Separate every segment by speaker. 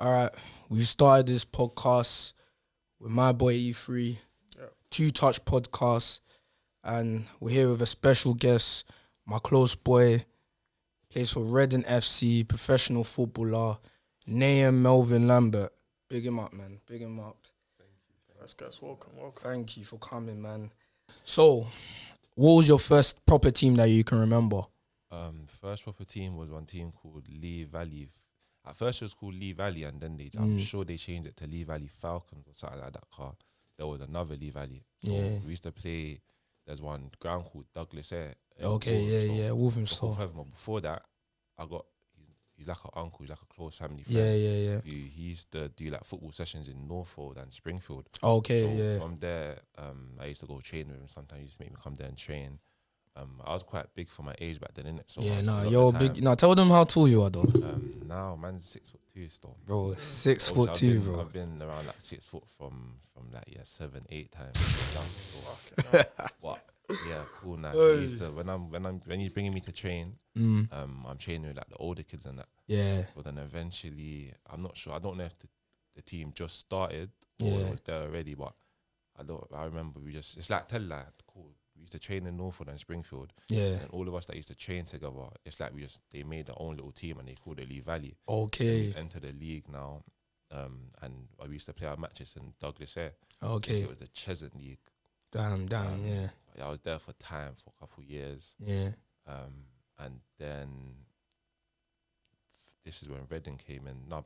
Speaker 1: All right, we started this podcast with my boy E3, Twotouchpodcast, and we're here with a special guest, my close boy, plays for Reading FC, professional footballer, Nahum Melvin-Lambert. Big him up, man. Big him up.
Speaker 2: Thank you. First guest, welcome.
Speaker 1: Thank you for coming, man. So, what was your first proper team that you can remember?
Speaker 3: First proper team was one team called Lee Valley. At first it was called Lee Valley, and then I'm sure they changed it to Lee Valley Falcons or something like that. Car there was another Lee Valley. So we used to play. There's one ground called Douglas Air.
Speaker 1: Wolverhampton.
Speaker 3: Before that, he's like an uncle. He's like a close family friend. He used to do like football sessions in Northfield and Springfield. From there, I used to go train with him. Sometimes he used to make me come there and train. I was quite big for my age back then, innit? So
Speaker 1: you're big. No, tell them how tall you are, though.
Speaker 3: Now man's 6'2" still.
Speaker 1: Bro, 6'2", bro.
Speaker 3: I've been around like 6 foot from like 7, 8 times. But yeah, cool now. When he's bringing me to train, I'm training with like the older kids and that.
Speaker 1: Yeah.
Speaker 3: But then eventually, I'm not sure. I don't know if the team just started or it was there already. But I remember it's like cool. We used to train in Northfield and Springfield. Yeah. And all of us that used to train together, it's like they made their own little team and they called it Lee Valley.
Speaker 1: Okay.
Speaker 3: We entered the league now. And we used to play our matches in Douglas Air.
Speaker 1: Okay.
Speaker 3: It was the Cheshunt League.
Speaker 1: Damn, yeah.
Speaker 3: I was there for a couple of years.
Speaker 1: Yeah.
Speaker 3: And then this is when Reading came in. No,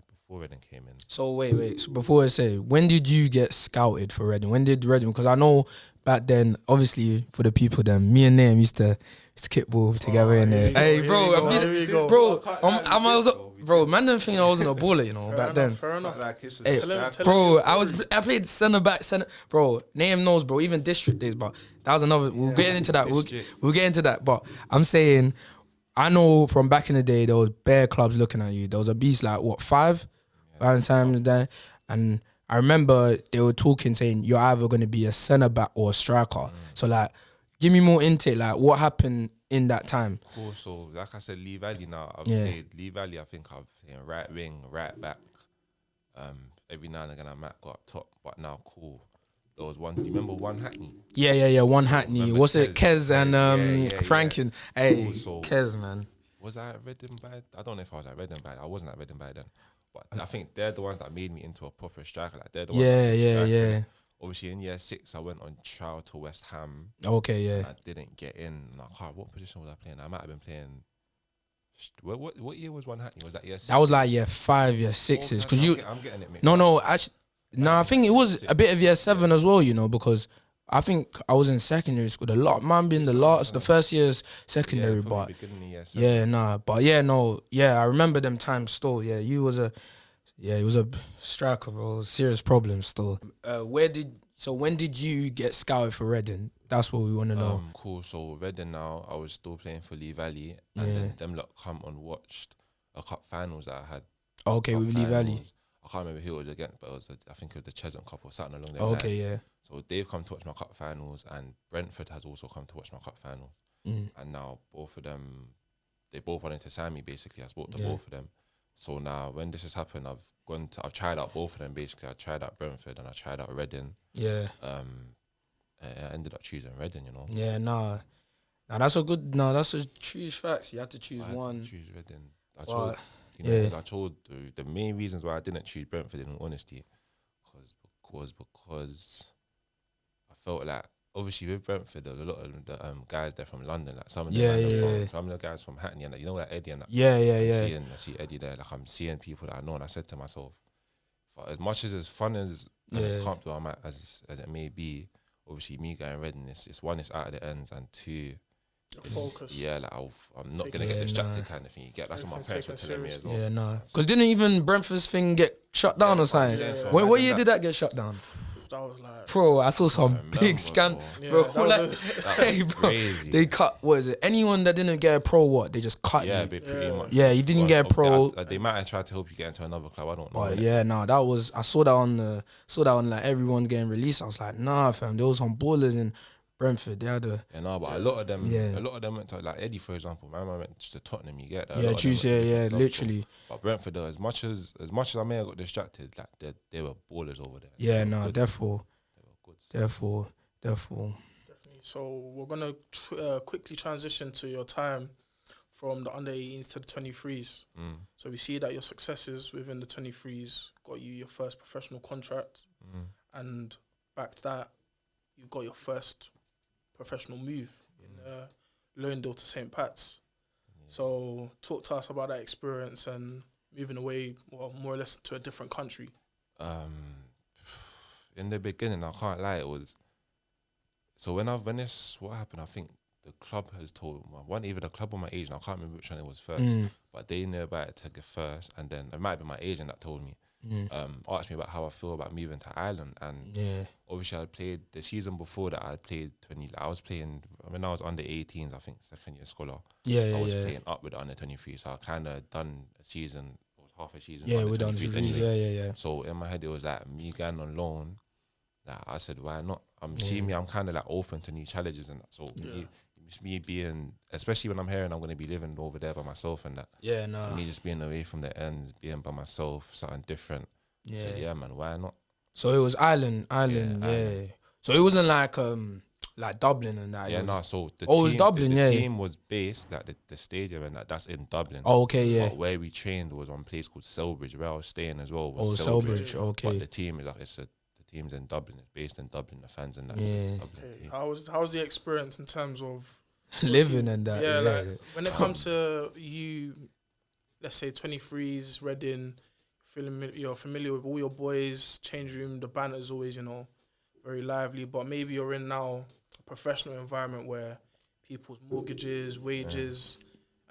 Speaker 3: before Reading came in.
Speaker 1: So wait. So before I say, when did you get scouted for Reading? When did Reading? Because I know back then, obviously, for the people then, me and Nahum used to kick ball together in there. Hey, bro, bro, man didn't think I wasn't a baller, back then.
Speaker 2: Fair enough.
Speaker 1: Hey, bro, I played centre back. Bro, Nahum knows, bro, even district days, but that was another, we'll get into that. We'll get into that, but I'm saying, I know from back in the day, there was bare clubs looking at you. There was a beast like, 5 times there, and I remember they were talking, saying you're either going to be a centre back or a striker. So like, give me more intake. Like, what happened in that time?
Speaker 3: Cool. So like I said, Lee Valley. Now I've played Lee Valley. I think I've played right wing, right back. Every now and again I might go up top, but now cool. There was one. Do you remember One Hackney? Yeah. One Hackney.
Speaker 1: Remember What's it? Kez and Franken. Hey, cool. Kez, man.
Speaker 3: Was I at Reading by? I don't know if I was at Reading by. I wasn't at Reading by then. But I think they're the ones that made me into a proper striker. Like they're the ones.
Speaker 1: Yeah.
Speaker 3: Obviously, in year 6, I went on trial to West Ham.
Speaker 1: Okay, yeah.
Speaker 3: I didn't get in. What position was I playing? I might have been playing. What year was One Hackney? Was that year 6?
Speaker 1: That was like year 5, year 6s. Because
Speaker 3: I'm getting it mixed.
Speaker 1: No. Actually, I think it was a bit of year 7 as well. Because I think I was in secondary school. Being the first year's secondary, but I remember them times still. Yeah, he was a striker, bro. Serious problem still. When did you get scouted for Reading? That's what we want to know.
Speaker 3: Cool. So Reading now, I was still playing for Lee Valley, and then them lot come and watched a cup finals that I had.
Speaker 1: Okay, with Lee Valley.
Speaker 3: I can't remember who it was against, but I think it was the Cheshunt Cup or something along there.
Speaker 1: Okay, yeah.
Speaker 3: So they've come to watch my cup finals, and Brentford has also come to watch my cup finals. And now both of them, they both wanted to sign me. Basically, I spoke to both of them. So now when this has happened, I've tried out both of them. Basically, I tried out Brentford and I tried out Reading.
Speaker 1: Yeah.
Speaker 3: I ended up choosing Reading.
Speaker 1: Yeah, that's a choose facts. You have to choose one.
Speaker 3: I choose Reading. I told the main reasons why I didn't choose Brentford, in all honesty, because I felt like, obviously with Brentford, there was a lot of the guys there from London, like some of the guys from Hackney, and like, like Eddie and that. I see Eddie there, like I'm seeing people that I know, and I said to myself, for as much as fun as comfortable as it may be, obviously me going Reading, it's one, it's out of the ends, and 2,
Speaker 2: focus.
Speaker 3: Yeah, like I'm not gonna get distracted, kind of thing. You get that's what my parents were telling me as well.
Speaker 1: Yeah, because didn't even Brentford's thing get shut down or something? What year did that get shut down?
Speaker 2: That was like,
Speaker 1: bro, I saw some big scan, bro.
Speaker 3: Crazy.
Speaker 1: They cut. What is it? Anyone that didn't get a pro, they just cut you.
Speaker 3: Yeah, pretty much.
Speaker 1: Yeah, you didn't get a pro.
Speaker 3: They might have tried to help you get into another club. I don't know.
Speaker 1: But that was. I saw that on like everyone getting released. I was like, nah, fam. There was some ballers in Brentford, they had a...
Speaker 3: Yeah, no, but a lot of them went to, like Eddie, for example. My man went to Tottenham, you get that.
Speaker 1: Yeah, Tuesday, literally.
Speaker 3: So, but Brentford, though, as much as I may have got distracted, like they were ballers over there.
Speaker 1: Yeah, no, therefore.
Speaker 2: Definitely. So we're gonna quickly transition to your time from the under 18s to the 23s. So we see that your successes within the 23s got you your first professional contract, and back to that, you got your first professional move in loan deal to St. Pat's. So talk to us about that experience and moving away, well, more or less to a different country.
Speaker 3: In the beginning, I can't lie, it was... So what happened, I think the club has told me, one, either the club or my agent, I can't remember which one it was first, but they knew about it to get first, and then it might be my agent that told me, asked me about how I feel about moving to Ireland, and obviously I played the season before that. I was playing when I was under 18s, I think second year scholar. I was playing up with the under 23, so I kind of done a season, half a season.
Speaker 1: Yeah, we done anyway.
Speaker 3: So in my head it was like me going on loan. Like, I said, why not? Seeing me, I'm kind of like open to new challenges and that. So me being, especially when I'm hearing I'm going to be living over there by myself and that.
Speaker 1: Yeah, no.
Speaker 3: Me just being away from the ends, being by myself, something different.
Speaker 1: Yeah.
Speaker 3: So yeah, man, why not?
Speaker 1: So it was Ireland. So it wasn't like Dublin and that.
Speaker 3: Yeah, no. So the
Speaker 1: it was Dublin.
Speaker 3: The team was based like the stadium and that's in Dublin.
Speaker 1: Oh, okay, yeah.
Speaker 3: But where we trained was on a place called Selbridge, where I was staying as well.
Speaker 1: Selbridge. Okay.
Speaker 3: But the team is like the team's in Dublin. It's based in Dublin. The fans and that.
Speaker 2: Okay. How was the experience in terms of
Speaker 1: living and that?
Speaker 2: Yeah, like when it comes to you, let's say 23s, Reading, you're familiar with all your boys, change room, the banter's always, very lively, but maybe you're in now a professional environment where people's mortgages, wages,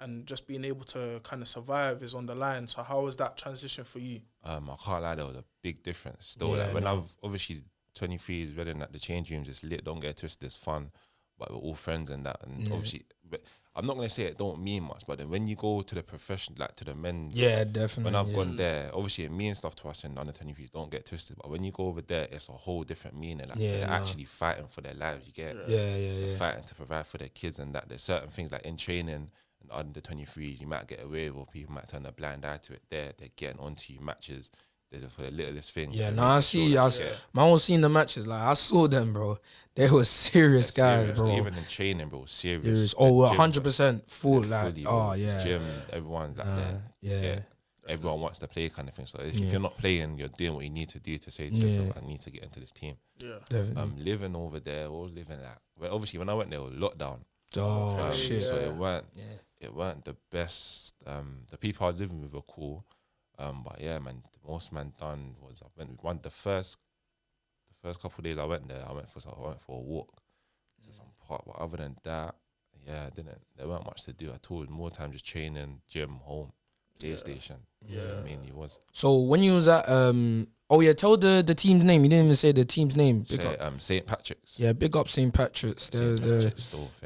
Speaker 2: and just being able to kind of survive is on the line. So how was that transition for you?
Speaker 3: I can't lie, there was a big difference. Still, when I've obviously 23 is Reading at the change rooms, it's lit, don't get it twisted, it's fun, but we're all friends and that, and obviously, but I'm not gonna say it don't mean much, but then when you go to the profession, like to the men,
Speaker 1: definitely.
Speaker 3: When I've gone there, obviously it means stuff to us in under 23s, don't get twisted, but when you go over there, it's a whole different meaning. Like they're actually fighting for their lives. You get they're fighting to provide for their kids and that. There's certain things like in training and under 23s, you might get away with, or people might turn a blind eye to it. They're getting onto you matches. For the littlest thing. Yeah, no,
Speaker 1: I see. Man was seeing the matches. Like, I saw them, bro. They were serious guys, bro.
Speaker 3: Even in training, bro, serious.
Speaker 1: Oh, 100% full. Like,
Speaker 3: Gym, everyone's like everyone wants to play kind of thing. So if you're not playing, you're doing what you need to do to say to yourself, I need to get into this team.
Speaker 2: Yeah,
Speaker 1: definitely.
Speaker 3: Living over there, what was living like? Well, obviously, when I went there, it was lockdown.
Speaker 1: Oh, shit.
Speaker 3: So it weren't the best. The people I was living with were cool. But yeah, man, the most man done was I went the first couple of days I went there. I went for a walk to some park. But other than that, there weren't much to do at all. More time just training, gym, home, PlayStation.
Speaker 2: Yeah,
Speaker 3: I mean, he was.
Speaker 1: So when you was at tell the team's name. You didn't even say the team's name.
Speaker 3: St. Patricks.
Speaker 1: Yeah, big up St. Patricks.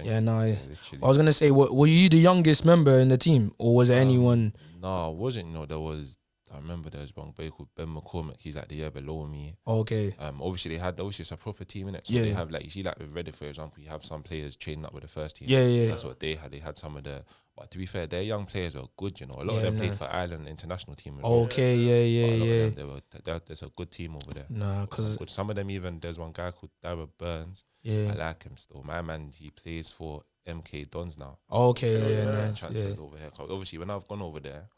Speaker 3: Yeah,
Speaker 1: no. I was gonna say, were you the youngest member in the team, or was there anyone?
Speaker 3: No, I wasn't. There was. I remember there was one boy called Ben McCormick. He's like the year below me.
Speaker 1: Okay.
Speaker 3: Obviously it's a proper team in it. So they have like, you see like with Reddit, for example, you have some players training up with the first team.
Speaker 1: Yeah.
Speaker 3: That's what they had. They had some of the. But to be fair, their young players were good. A lot of them played for Ireland international team.
Speaker 1: Okay. Yeah.
Speaker 3: There's a good team over there.
Speaker 1: Nah, because
Speaker 3: some of them even. There's one guy called Darrell Burns. Yeah. I like him still. My man, he plays for MK Dons now.
Speaker 1: Okay, nice.
Speaker 3: Transferred over here. Obviously, when I've gone over there,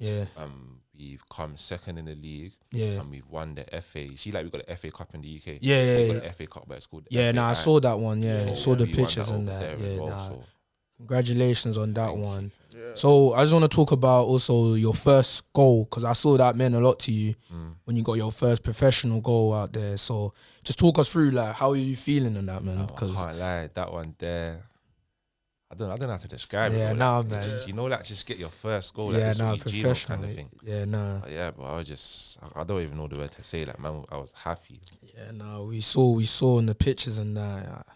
Speaker 3: we've come second in the league. Yeah. And we've won the FA. You see, like we got the FA Cup in the UK.
Speaker 1: Yeah.
Speaker 3: We got the FA Cup, but it's called.
Speaker 1: I saw that one. Yeah, saw the pictures and that. So. Congratulations on that one.
Speaker 2: Yeah.
Speaker 1: So I just want to talk about also your first goal, because I saw that meant a lot to you when you got your first professional goal out there. So just talk us through, like, how are you feeling on that, man?
Speaker 3: I can't lie, that one there. I don't know how to describe it.
Speaker 1: Yeah,
Speaker 3: man.
Speaker 1: Just,
Speaker 3: just get your first goal. Like,
Speaker 1: professional
Speaker 3: kind of thing.
Speaker 1: Yeah, nah.
Speaker 3: But I don't even know the word to say. Like, man, I was happy.
Speaker 1: Yeah, we saw in the pictures and that.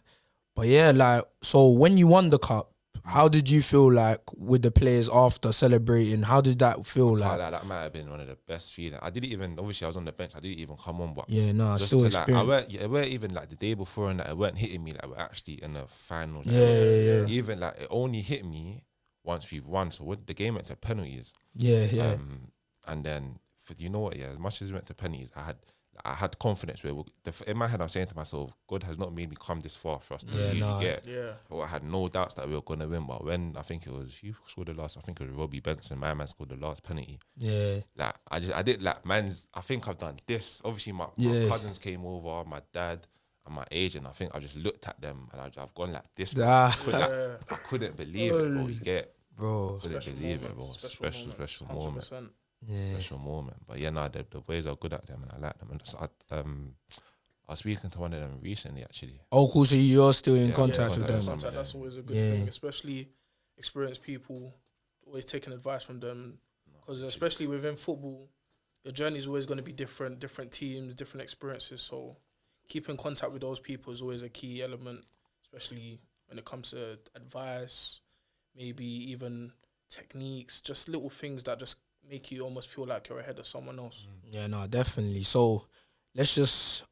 Speaker 1: But yeah, like, so when you won the cup, How did you feel like with the players after celebrating? How did that feel like?
Speaker 3: That might have been one of the best feelings. I didn't even, obviously I was on the bench, I didn't even come on, but
Speaker 1: I
Speaker 3: just
Speaker 1: still
Speaker 3: to
Speaker 1: experience.
Speaker 3: it weren't even like the day before and that it weren't hitting me like we're actually in the final. Like,
Speaker 1: Yeah.
Speaker 3: Even like it only hit me once we've won. So what the game went to penalties.
Speaker 1: Yeah.
Speaker 3: And then you know what? Yeah, as much as it went to penalties, I had confidence where in my head I'm saying to myself, God has not made me come this far for us to get. But I had no doubts that we were gonna win. But when I think it was who scored the last, I think it was Robbie Benson. My man scored the last penalty.
Speaker 1: Yeah.
Speaker 3: Like I did like I think I've done this. Obviously my cousins came over, my dad and my agent. I think I just looked at them and I've gone like this. I couldn't believe it, bro. You get, bro. I couldn't believe it, bro. Special moment.
Speaker 1: Yeah.
Speaker 3: Special moment. But yeah, the boys are good at them and I like them. And I was speaking to one of them recently actually.
Speaker 1: Oh, cool. So you're still in contact with them?
Speaker 2: That's always a good thing, especially experienced people, always taking advice from them. Because especially within football, your journey is always going to be different teams, different experiences. So keeping contact with those people is always a key element, especially when it comes to advice, maybe even techniques, just little things that just make you almost feel like you're ahead of someone else.
Speaker 1: Yeah, no, definitely. So let's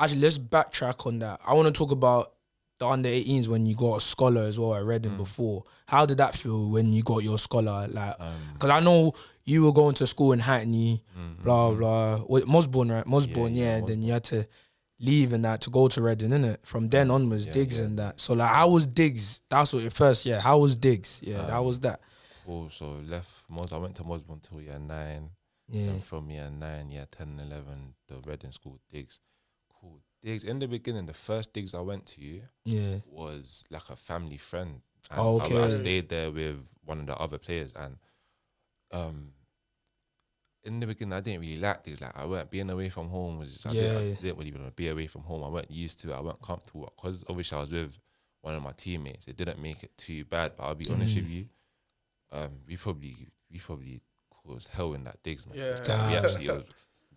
Speaker 1: backtrack on that. I want to talk about the under 18s when you got a scholar as well at Reading before. How did that feel when you got your scholar? Like, because I know you were going to school in Hackney, blah blah. Mosbourne, right? Mosbourne, yeah. Then you had to leave and that to go to Reading, innit? From then onwards, Diggs and that. So like, how was Diggs? That's what first, yeah. How was Diggs? Yeah, that was that.
Speaker 3: Cool. So I went to Mosbourne till year 9.
Speaker 1: Yeah.
Speaker 3: And from year 9, year 10 and 11, the Reading school, Diggs. Cool. Diggs, in the beginning, the first Diggs I went to was like a family friend. And I stayed there with one of the other players. And in the beginning, I didn't really like Diggs. Like, I weren't being away from home. I didn't really want to be away from home. I weren't used to it. I weren't comfortable. Because obviously I was with one of my teammates. It didn't make it too bad. But I'll be honest with you, we probably caused hell in that Diggs, man.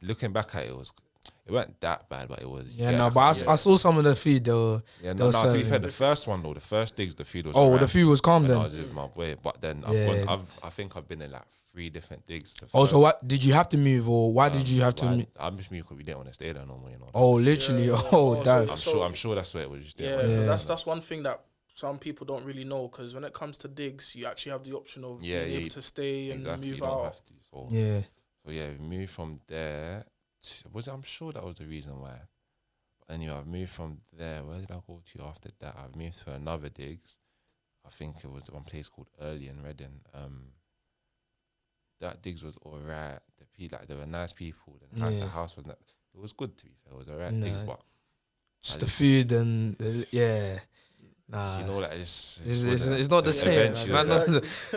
Speaker 3: Looking back at it, it wasn't that bad, but it was.
Speaker 1: I saw some of the feed though.
Speaker 3: To be fair, the first one though, the first Diggs, the feed was.
Speaker 1: The feed was calm then.
Speaker 3: I was with my boy, but then I think I've been in like 3 different Diggs.
Speaker 1: So what did you have to move, or why did you have to move?
Speaker 3: I just moved because we didn't want to stay there no more. You know.
Speaker 1: Oh, literally. Damn.
Speaker 3: I'm sure that's where it was.
Speaker 2: That's one thing that some people don't really know, because when it comes to Diggs, you actually have the option of being able to stay and move out.
Speaker 3: So we moved from there. I'm sure that was the reason why. But anyway, I've moved from there. Where did I go to after that? I've moved to another Diggs. I think it was one place called Early in Reading. That Diggs was alright. There were nice people. The house was it was good, to be fair. It was alright Diggs, but
Speaker 1: just the food and nah,
Speaker 3: you know, like it's
Speaker 1: not the same.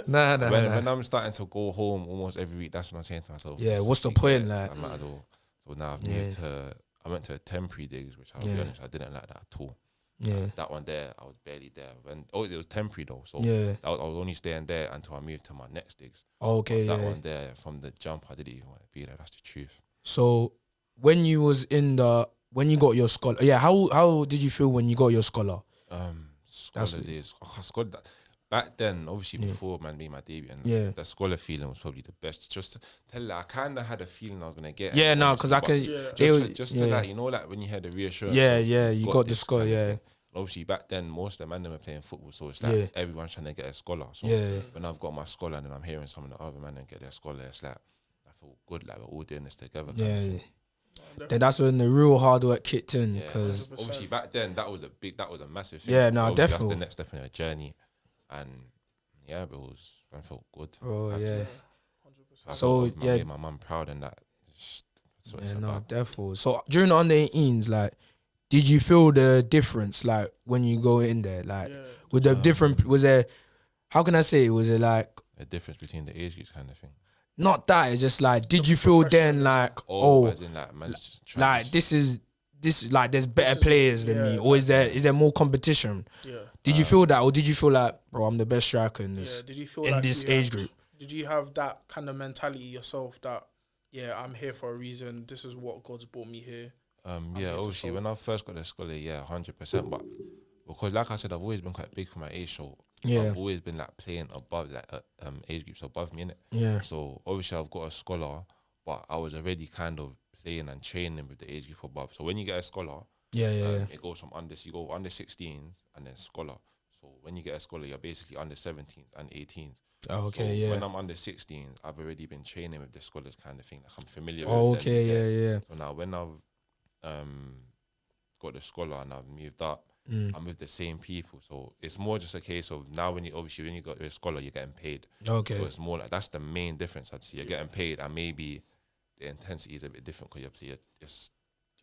Speaker 3: When I'm starting to go home almost every week, that's when I'm saying to myself,
Speaker 1: what's the point? Like,
Speaker 3: I'm not at all. So now I've moved to. I went to a temporary Diggs, which I'll be honest, I didn't like that at all. That one there, I was barely there. It was temporary though, so I was only staying there until I moved to my next Diggs. That one there, from the jump, I didn't even want to be there. That's the truth.
Speaker 1: So when you got your scholar, how did you feel when you got your scholar?
Speaker 3: Scholar days. I scored that. Back then, obviously before man made my debut, and the scholar feeling was probably the best. Just to tell you, I kind of had a feeling I was gonna get.
Speaker 1: Yeah, no, because I can.
Speaker 3: Just to that, you know, like when you had the reassurance.
Speaker 1: You got the scholar. Yeah.
Speaker 3: Obviously, back then, most of the men were playing football, so it's like everyone's trying to get a scholar. So when I've got my scholar and then I'm hearing some of the other men get their scholar, it's like I feel good, like we're all doing this together.
Speaker 1: Then that's when the real hard work kicked in, because
Speaker 3: obviously back then that was a massive thing.
Speaker 1: Yeah,
Speaker 3: so
Speaker 1: no, definitely.
Speaker 3: That's the next step in a journey, and I felt good.
Speaker 1: Oh yeah.
Speaker 3: 100%. So I made my mum proud, and that's what it's about.
Speaker 1: Definitely. So during the under 18s, like, did you feel the difference, like when you go in there, like with the different? Was there? How can I say? Was it like
Speaker 3: a difference between the age groups, kind of thing?
Speaker 1: Not that. It's just like, did you feel then like, this is like there's better players than me, or is there more competition? Yeah. Did you feel that, or did you feel like, bro, I'm the best striker in this?
Speaker 2: Did you feel
Speaker 1: in this age group?
Speaker 2: Did you have that kind of mentality yourself that, I'm here for a reason. This is what God's brought me here.
Speaker 3: Obviously when I first got the scholar, 100%. But because like I said, I've always been quite big for my age, so I've always been like playing above like age groups above me, innit?
Speaker 1: Yeah.
Speaker 3: So obviously I've got a scholar, but I was already kind of playing and training with the age group above. So when you get a scholar, it goes from you go under 16s and then scholar. So when you get a scholar, you're basically under 17s and 18s.
Speaker 1: Oh, okay,
Speaker 3: so
Speaker 1: yeah.
Speaker 3: when I'm under 16, I've already been training with the scholars kind of thing. Like I'm familiar
Speaker 1: Oh,
Speaker 3: with them.
Speaker 1: okay, yeah.
Speaker 3: So now when I've got the scholar and I've moved up, I'm with the same people. So it's more just a case of now when you got your scholar, you're getting paid.
Speaker 1: Okay.
Speaker 3: So it's more like that's the main difference. I'd say you're getting paid, and maybe the intensity is a bit different because you're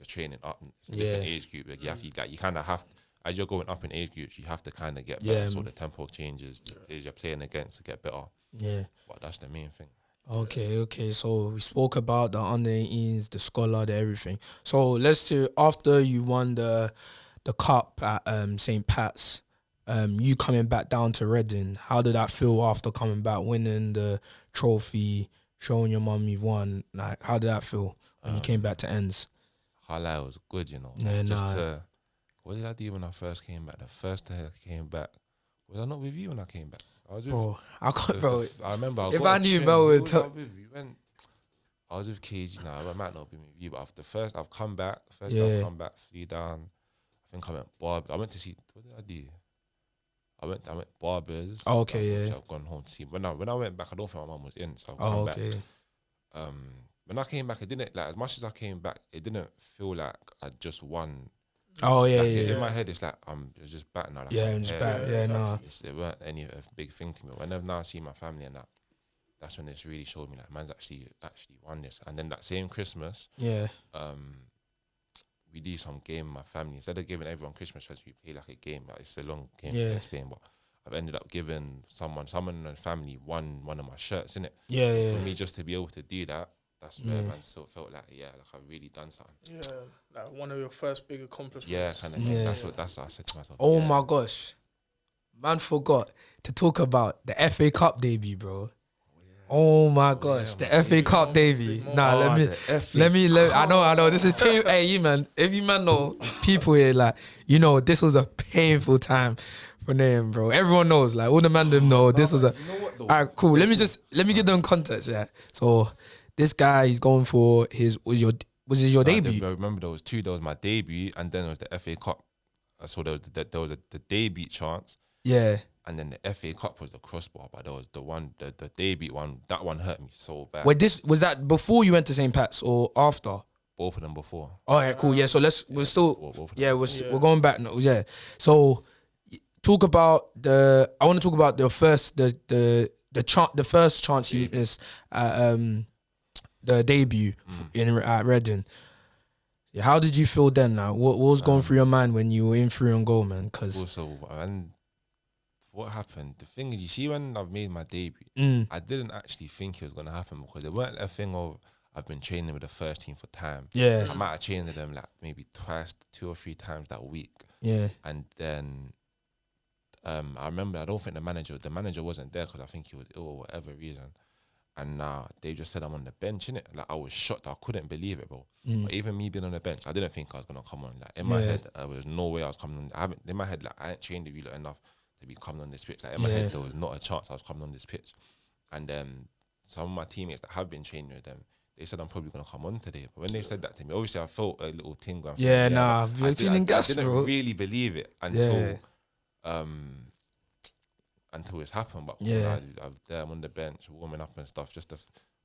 Speaker 3: training up. It's a different age group. Like you kind of have to, as you're going up in age groups, you have to kind of get better. So the tempo changes. The players you're playing against to get better. Yeah. But that's the main thing.
Speaker 1: Okay. So we spoke about the under 18s, the scholar, the everything. So let's do after you won the cup at St. Pat's, you coming back down to Reading. How did that feel after coming back, winning the trophy, showing your mum you've won? Like, how did that feel when you came back to Ends?
Speaker 3: It was good, you know. What did I do when I first came back? The first day I came back, was I not with you when I came back? I was with, I remember.
Speaker 1: If I knew Mel would tell.
Speaker 3: I was with KG now. I might not be with you, but after I've come back. I've come back, flew down. I think I went Barbers. I went to see. What did I do? I went Barbers.
Speaker 1: Oh, okay,
Speaker 3: I've gone home to see. When I went back, I don't think my mum was in, so I've come back. When I came back, it didn't like as much as I came back. It didn't feel like I just won.
Speaker 1: Oh yeah,
Speaker 3: In my head, it's like I'm just back now. Like,
Speaker 1: I'm just back.
Speaker 3: It weren't any a big thing to me. Whenever now I see my family and that's when it's really showed me like man's actually won this. And then that same Christmas, we do some game with my family. Instead of giving everyone Christmas presents, we play like a game. Like it's a long game to explain, but I've ended up giving someone in the family one of my shirts, innit? For me, just to be able to do that, that's where man sort of felt like I've really done something.
Speaker 2: Yeah, like one of your first big accomplishments.
Speaker 3: Yeah, kind of thing. That's what I said to myself.
Speaker 1: Oh my gosh, man forgot to talk about the FA Cup debut, bro. Oh my gosh, the FA Cup debut. Let me. I know. This is pain. Hey, you man. If you man know people here, like this was a painful time for Nahum, bro. Everyone knows, like all the man them know this was a. All right, cool. Let me give them context. Yeah. So this guy, he's going for was it your debut?
Speaker 3: I remember there was two. There was my debut, and then there was the FA Cup. So there was the debut chance.
Speaker 1: Yeah.
Speaker 3: And then the FA Cup was the crossbar, but there was the debut one. That one hurt me so bad.
Speaker 1: Wait, was that before you went to St. Pat's or after?
Speaker 3: Both of them before.
Speaker 1: All right, cool. Yeah, so we're going back now. Yeah. So talk about I want to talk about the first the first chance you missed at the debut at Reading. Yeah, how did you feel then? Now, what was going through your mind when you were in 3-on-goal, man? Because
Speaker 3: what happened? The thing is, you see, when I've made my debut, I didn't actually think it was going to happen because it weren't a thing of I've been training with the first team for time.
Speaker 1: Yeah,
Speaker 3: I might have trained with them like maybe twice, 2 or 3 times that week.
Speaker 1: Yeah,
Speaker 3: and then I remember I don't think the manager wasn't there because I think he was ill or whatever reason. And they just said I'm on the bench, innit? Like I was shocked. I couldn't believe it, bro. But even me being on the bench, I didn't think I was gonna come on. Like in my head, there was no way I was coming on. In my head, like I ain't trained with you enough to be coming on this pitch. Like in my head, there was not a chance I was coming on this pitch. And some of my teammates that have been training with them, they said I'm probably gonna come on today. But when they said that to me, obviously I felt a little tingle.
Speaker 1: You're feeling gassed, bro.
Speaker 3: I didn't really believe it until it's happened. But I'm on the bench warming up and stuff.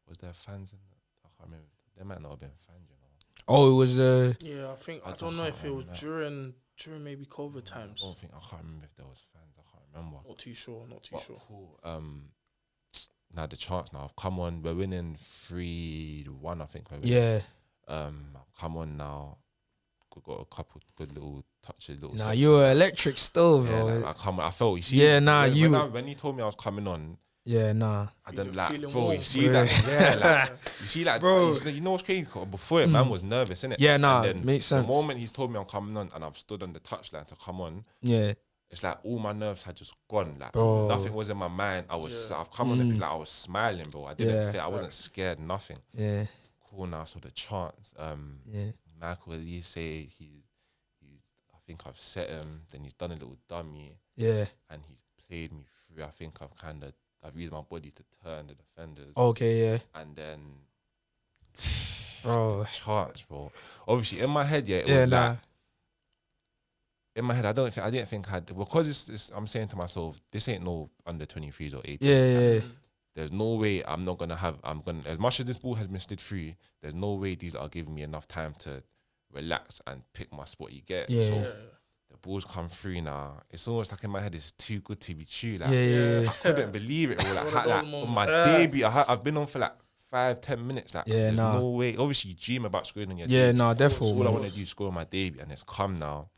Speaker 3: Was there fans in there? I can't remember. There might not have been fans, you know.
Speaker 1: Oh, it was
Speaker 2: I don't know if it was during maybe COVID times.
Speaker 3: I can't remember if there was fans. I can't remember.
Speaker 2: Not too sure.
Speaker 3: Cool. Now the chance. Now I've come on. We're winning 3-1. I think. I've come on now. Got a couple good little touches.
Speaker 1: You were electric still, bro.
Speaker 3: I felt. You see. When you told me I was coming on.
Speaker 1: I
Speaker 3: don't like, bro. You see that? You see that, bro. You know what's crazy? Before it, man was nervous, innit?
Speaker 1: Yeah, makes sense.
Speaker 3: The moment he's told me I'm coming on and I've stood on the touchline to come on, it's like all my nerves had just gone. Like nothing was in my mind. I've come on the pitch, like I was smiling, bro. I didn't feel, I wasn't scared, nothing.
Speaker 1: Yeah.
Speaker 3: Cool now. So the chance, Micheal, I think I've set him. Then he's done a little dummy.
Speaker 1: Yeah.
Speaker 3: And he's played me through. I think I've used my body to turn the defenders.
Speaker 1: Okay, yeah.
Speaker 3: And then,
Speaker 1: Bro.
Speaker 3: chance, bro. Obviously, in my head, it was like, in my head, I didn't think because I'm saying to myself, this ain't no under 23s or 18s.
Speaker 1: Yeah.
Speaker 3: There's no way as much as this ball has been slid through, there's no way these are giving me enough time to relax and pick my spot. You get
Speaker 1: Yeah.
Speaker 3: So the balls come through now. It's almost like in my head, it's too good to be true. Like,
Speaker 1: Yeah.
Speaker 3: I couldn't believe it. Bro. Like on my debut, I've been on for like 5-10 minutes. Like, there's no way. Obviously, you dream about scoring on your debut.
Speaker 1: Yeah, definitely.
Speaker 3: All I want to do is score on my debut, and it's come now.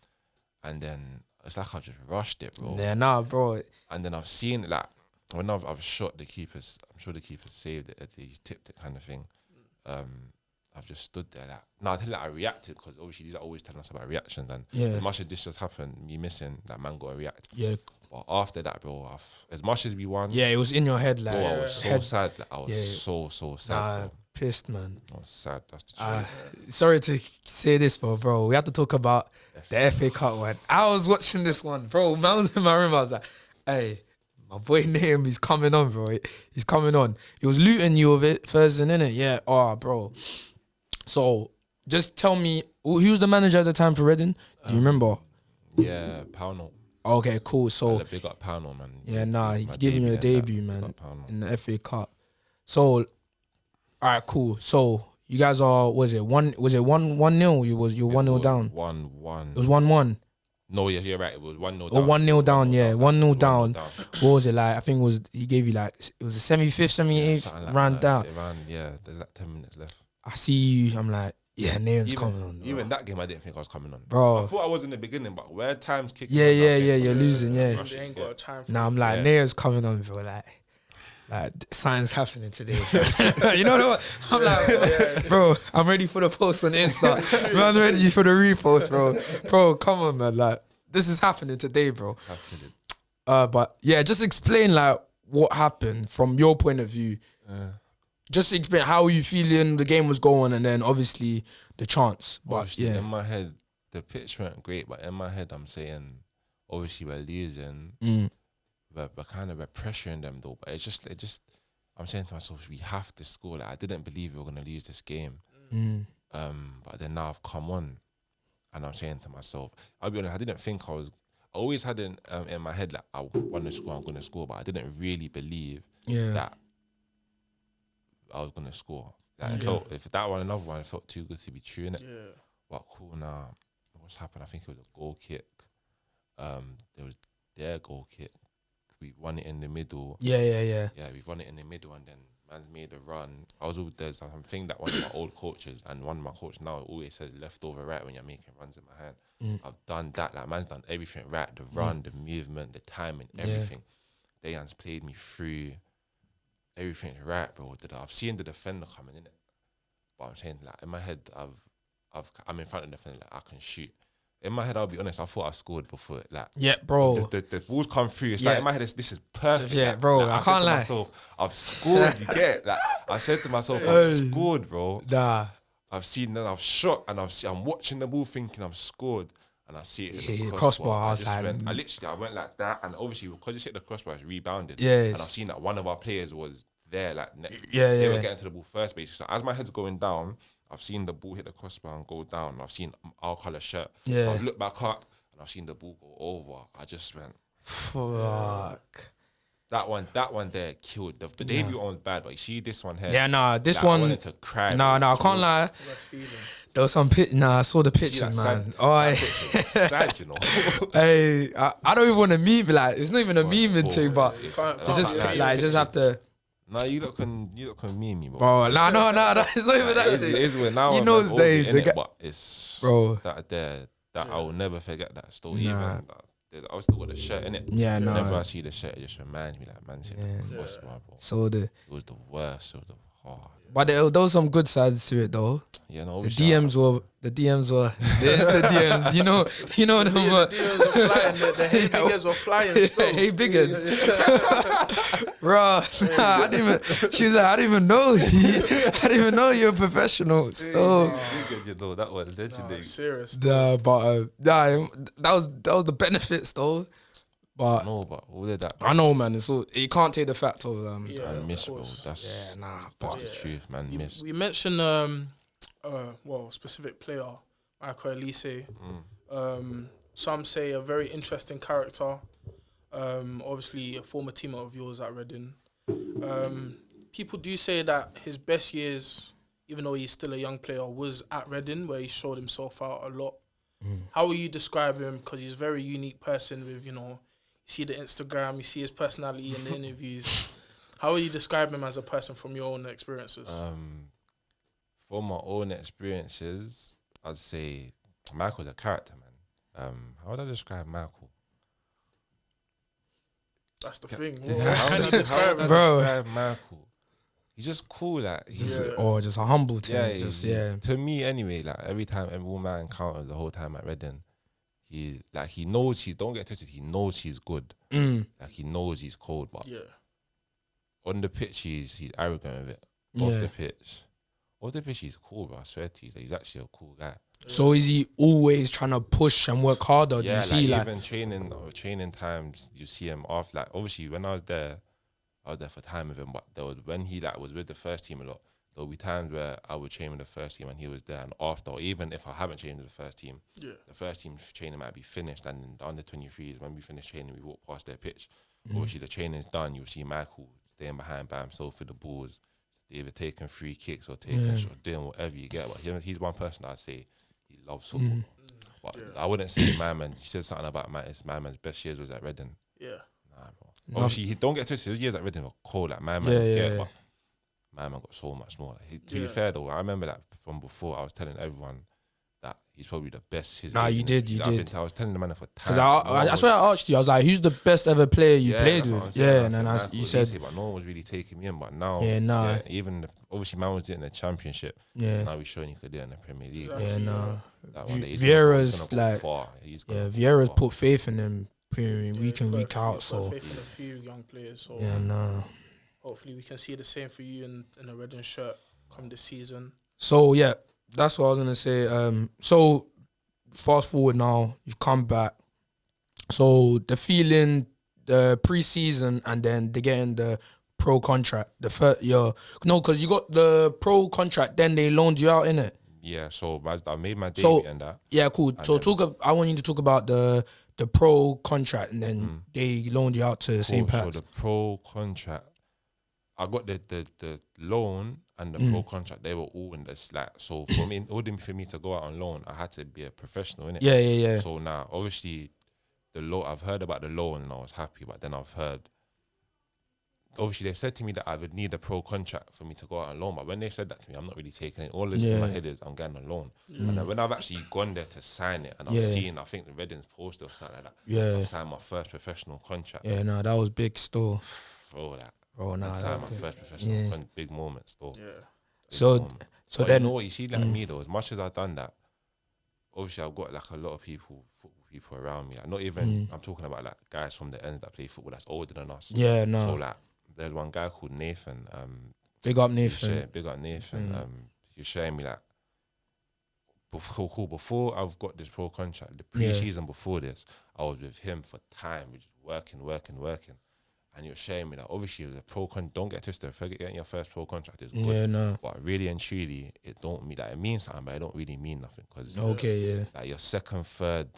Speaker 3: And then it's like I just rushed it, bro.
Speaker 1: Yeah, bro.
Speaker 3: And then I've seen it, like, when I've shot the keepers, I'm sure the keeper saved it, he's tipped it kind of thing. I've just stood there I tell you, I reacted because obviously these are always telling us about reactions, and as much as this just happened, me missing, that man got to react. Yeah. But after that, bro, as much as we won,
Speaker 1: it was in your head, like,
Speaker 3: bro, I was so sad. Like, I was so sad. Bro.
Speaker 1: Pissed, man.
Speaker 3: I was sad. That's the truth.
Speaker 1: Sorry to say this, bro. We have to talk about the FA Cup one. I was watching this one, bro. I was in my room. I was like, hey. My boy Nahum, he's coming on, bro. He's coming on. He was looting you of it first, innit? Yeah. Oh, bro. So, just tell me, who was the manager at the time for Reading? Do you remember?
Speaker 3: Yeah, Pauno.
Speaker 1: Okay, cool. So,
Speaker 3: big up Pauno, man.
Speaker 1: Yeah, he's giving you a debut, man, in the FA Cup. So, all right, cool. So, you guys are, was it 1-0? You're 1-0 down.
Speaker 3: 1-1.
Speaker 1: It was 1-1.
Speaker 3: No, yes, you're right. It was 1-0 down.
Speaker 1: Or 1-0 down, yeah. 1-0 down. What was it like? I think he gave you like, it was the 75th, 78th round down.
Speaker 3: There's like 10 minutes left.
Speaker 1: I see you, I'm like, Nahum's coming on. Bro.
Speaker 3: Even that game, I didn't think I was coming on.
Speaker 1: Bro.
Speaker 3: I thought I was in the beginning, but where times kick.
Speaker 1: Yeah, you're losing, yeah.
Speaker 2: They ain't got a time for
Speaker 1: I'm like, Nahum's coming on, bro. Like something's happening today. You know what? I'm like, bro, I'm ready for the post on Insta. I'm ready for the repost, bro. Bro, come on, man. Like, this is happening today, bro. But yeah, just explain like what happened from your point of view. Just explain how you feeling the game was going, and then obviously the chance. But
Speaker 3: obviously, in my head, the pitch weren't great, but in my head, I'm saying, obviously we're losing. We're pressuring them though. But it just, I'm saying to myself, we have to score. Like, I didn't believe we were gonna lose this game. But then now I've come on, and I'm saying to myself, I'll be honest, I didn't think I always had in my head like, I want to score, I'm gonna score, but I didn't really believe that I was gonna score. Like, it felt, if that one, another one, it felt too good to be true, innit? Yeah. But cool, now what's happened? I think it was a goal kick. There was their goal kick. We won it in the middle. Yeah, we won it in the middle, and then man's made a run. There's something that one of my old coaches and one of my coaches now always says left over right when you're making runs in my hand. I've done that. Like, man's done everything right. The run, the movement, the timing, everything. Dejan's played me through. Everything's right, bro. I've seen the defender coming in it, but I'm saying, like, in my head, I'm in front of the defender, like, I can shoot. In my head, I'll be honest, I thought I scored before. Like,
Speaker 1: bro.
Speaker 3: The balls come through. It's like, in my head, this is perfect.
Speaker 1: Yeah,
Speaker 3: like,
Speaker 1: bro.
Speaker 3: Like,
Speaker 1: I can't lie.
Speaker 3: Myself, I've scored. You get it? Like, I said to myself, I've scored, bro.
Speaker 1: Nah.
Speaker 3: I've seen that, I've shot, and I'm watching the ball, thinking I've scored, and I see it hit the crossbar. I went like that, and obviously because it's hit the crossbar, it's rebounded. And I've seen that one of our players was there, like, they were getting to the ball first, basically. So as my head's going down, I've seen the ball hit the crossbar and go down. I've seen our colour shirt. So I've looked back up and I've seen the ball go over. I just went, fuck. That one there killed. The debut one was bad, but you see this one here.
Speaker 1: Yeah, nah, this
Speaker 3: like,
Speaker 1: one.
Speaker 3: I wanted to cry.
Speaker 1: I can't lie. There was some I saw the pictures, man.
Speaker 3: Sad, you know.
Speaker 1: Hey, I don't even want to meme. Like, it's not even a meme thing, but it's just have to.
Speaker 3: Nah, you lot can meme me, bro.
Speaker 1: Bro, nah, it's not even that thing.
Speaker 3: It is when now,
Speaker 1: you know,
Speaker 3: but it's
Speaker 1: bro
Speaker 3: that I will never forget that story. Even I was still got the shirt in it.
Speaker 1: Yeah, no.
Speaker 3: Whenever I see the shirt, it just reminds me, like, man,
Speaker 1: so
Speaker 3: it was the worst. It was the hard.
Speaker 1: But there was some good sides to it though.
Speaker 3: Yeah, no.
Speaker 1: The DMs were. There's the DMs. You know them.
Speaker 2: The DMs were flying. The hey biggers were flying still.
Speaker 1: Hey biggers, bro. I didn't even. She was like, I didn't even know. I didn't even know you're a professional. Still,
Speaker 3: you know that one legendary.
Speaker 2: Serious.
Speaker 1: But that was the benefits though. But
Speaker 3: no, but all of that.
Speaker 1: I know, man. It's all you can't take the fact of
Speaker 3: Man, miss, bro. That's the truth, man. Miss.
Speaker 2: We mentioned specific player, Micheal Olise. Some say a very interesting character. Obviously a former teammate of yours at Reading. People do say that his best years, even though he's still a young player, was at Reading, where he showed himself out a lot. How would you describe him? Because he's a very unique person with, you see the Instagram, you see his personality in the interviews. How would you describe him as a person from your own experiences?
Speaker 3: From my own experiences, I'd say Michael's a character, man. How would I describe Michael?
Speaker 2: That's the thing.
Speaker 3: How would I describe Michael? He's just cool, like
Speaker 1: just a humble thing.
Speaker 3: To me, anyway, like every woman I encounter the whole time at Reading, he knows don't get twisted. He knows he's good. Like he knows he's cold, but on the pitch he's arrogant with it. Off the pitch he's cool, bro. I swear to you, he's actually a cool guy.
Speaker 1: So is he always trying to push and work harder? Do you see
Speaker 3: even training times you see him off, like obviously when I was there for time with him, but there was when he was with the first team a lot, there would be times where I would train with the first team and he was there, and after, or even if I haven't trained with the first team, the first team training might be finished, and in the under 23s when we finish training we walk past their pitch. Obviously the training's done, you'll see Michael staying behind by himself for the balls, either taking free kicks or taking shots, doing whatever you get. But he's one person I'd say he loves football. But I wouldn't say my man. He said something about my man's best years was at Reading. Nah, bro. Obviously, he don't get twisted. His years at Reading were cold. Like my man, but my man got so much more. Like, to be fair though, I remember that from before. I was telling everyone that he's probably the best.
Speaker 1: You did.
Speaker 3: I was telling the man for time.
Speaker 1: That's why I asked you. I was like, "Who's the best ever player you played with?" And then you said,
Speaker 3: but no one was really taking me in. But now, even obviously, man was doing the Championship. Now he's showing he could do it in the Premier League.
Speaker 1: Vieira's like, Vieira's put faith in him, week in, week out. So
Speaker 2: faith in a few young players. So hopefully we can see the same for you in a Reading shirt come this season.
Speaker 1: So that's what I was gonna say. So fast forward now, you've come back. So the feeling, the pre-season, and then they getting the pro contract. The first year, because you got the pro contract, then they loaned you out, innit?
Speaker 3: Yeah. So I made my debut and that.
Speaker 1: Yeah, cool. So I want you to talk about the pro contract, and then they loaned you out to St.Patricks.
Speaker 3: So the pro contract, I got the loan and the pro contract. They were all in this, like, so for me, in order for me to go out on loan, I had to be a professional, innit?
Speaker 1: Yeah.
Speaker 3: So now, obviously, I've heard about the loan and I was happy, but then I've heard, obviously they said to me that I would need a pro contract for me to go out on loan, but when they said that to me, I'm not really taking it. All this in my head is I'm getting a loan. And then when I've actually gone there to sign it, and I've seen, I think the Reading's poster or something like that, I've signed my first professional contract.
Speaker 1: That was big still.
Speaker 3: I signed my first professional big moment still.
Speaker 1: So then,
Speaker 3: you know what, you see, like me though, as much as I've done that, obviously I've got like a lot of football people around me. Like, not even, I'm talking about like guys from the ends that play football that's older than us. So like, there's one guy called Nathan.
Speaker 1: Big up Nathan.
Speaker 3: He was showing me like, before I've got this pro contract, the pre-season before this, I was with him for time, just working. And you're showing me that obviously as a pro contract, don't get twisted. Forget getting your first pro contract is good. But really and truly, it don't mean that it means something, but it don't really mean nothing. Because like your second, third,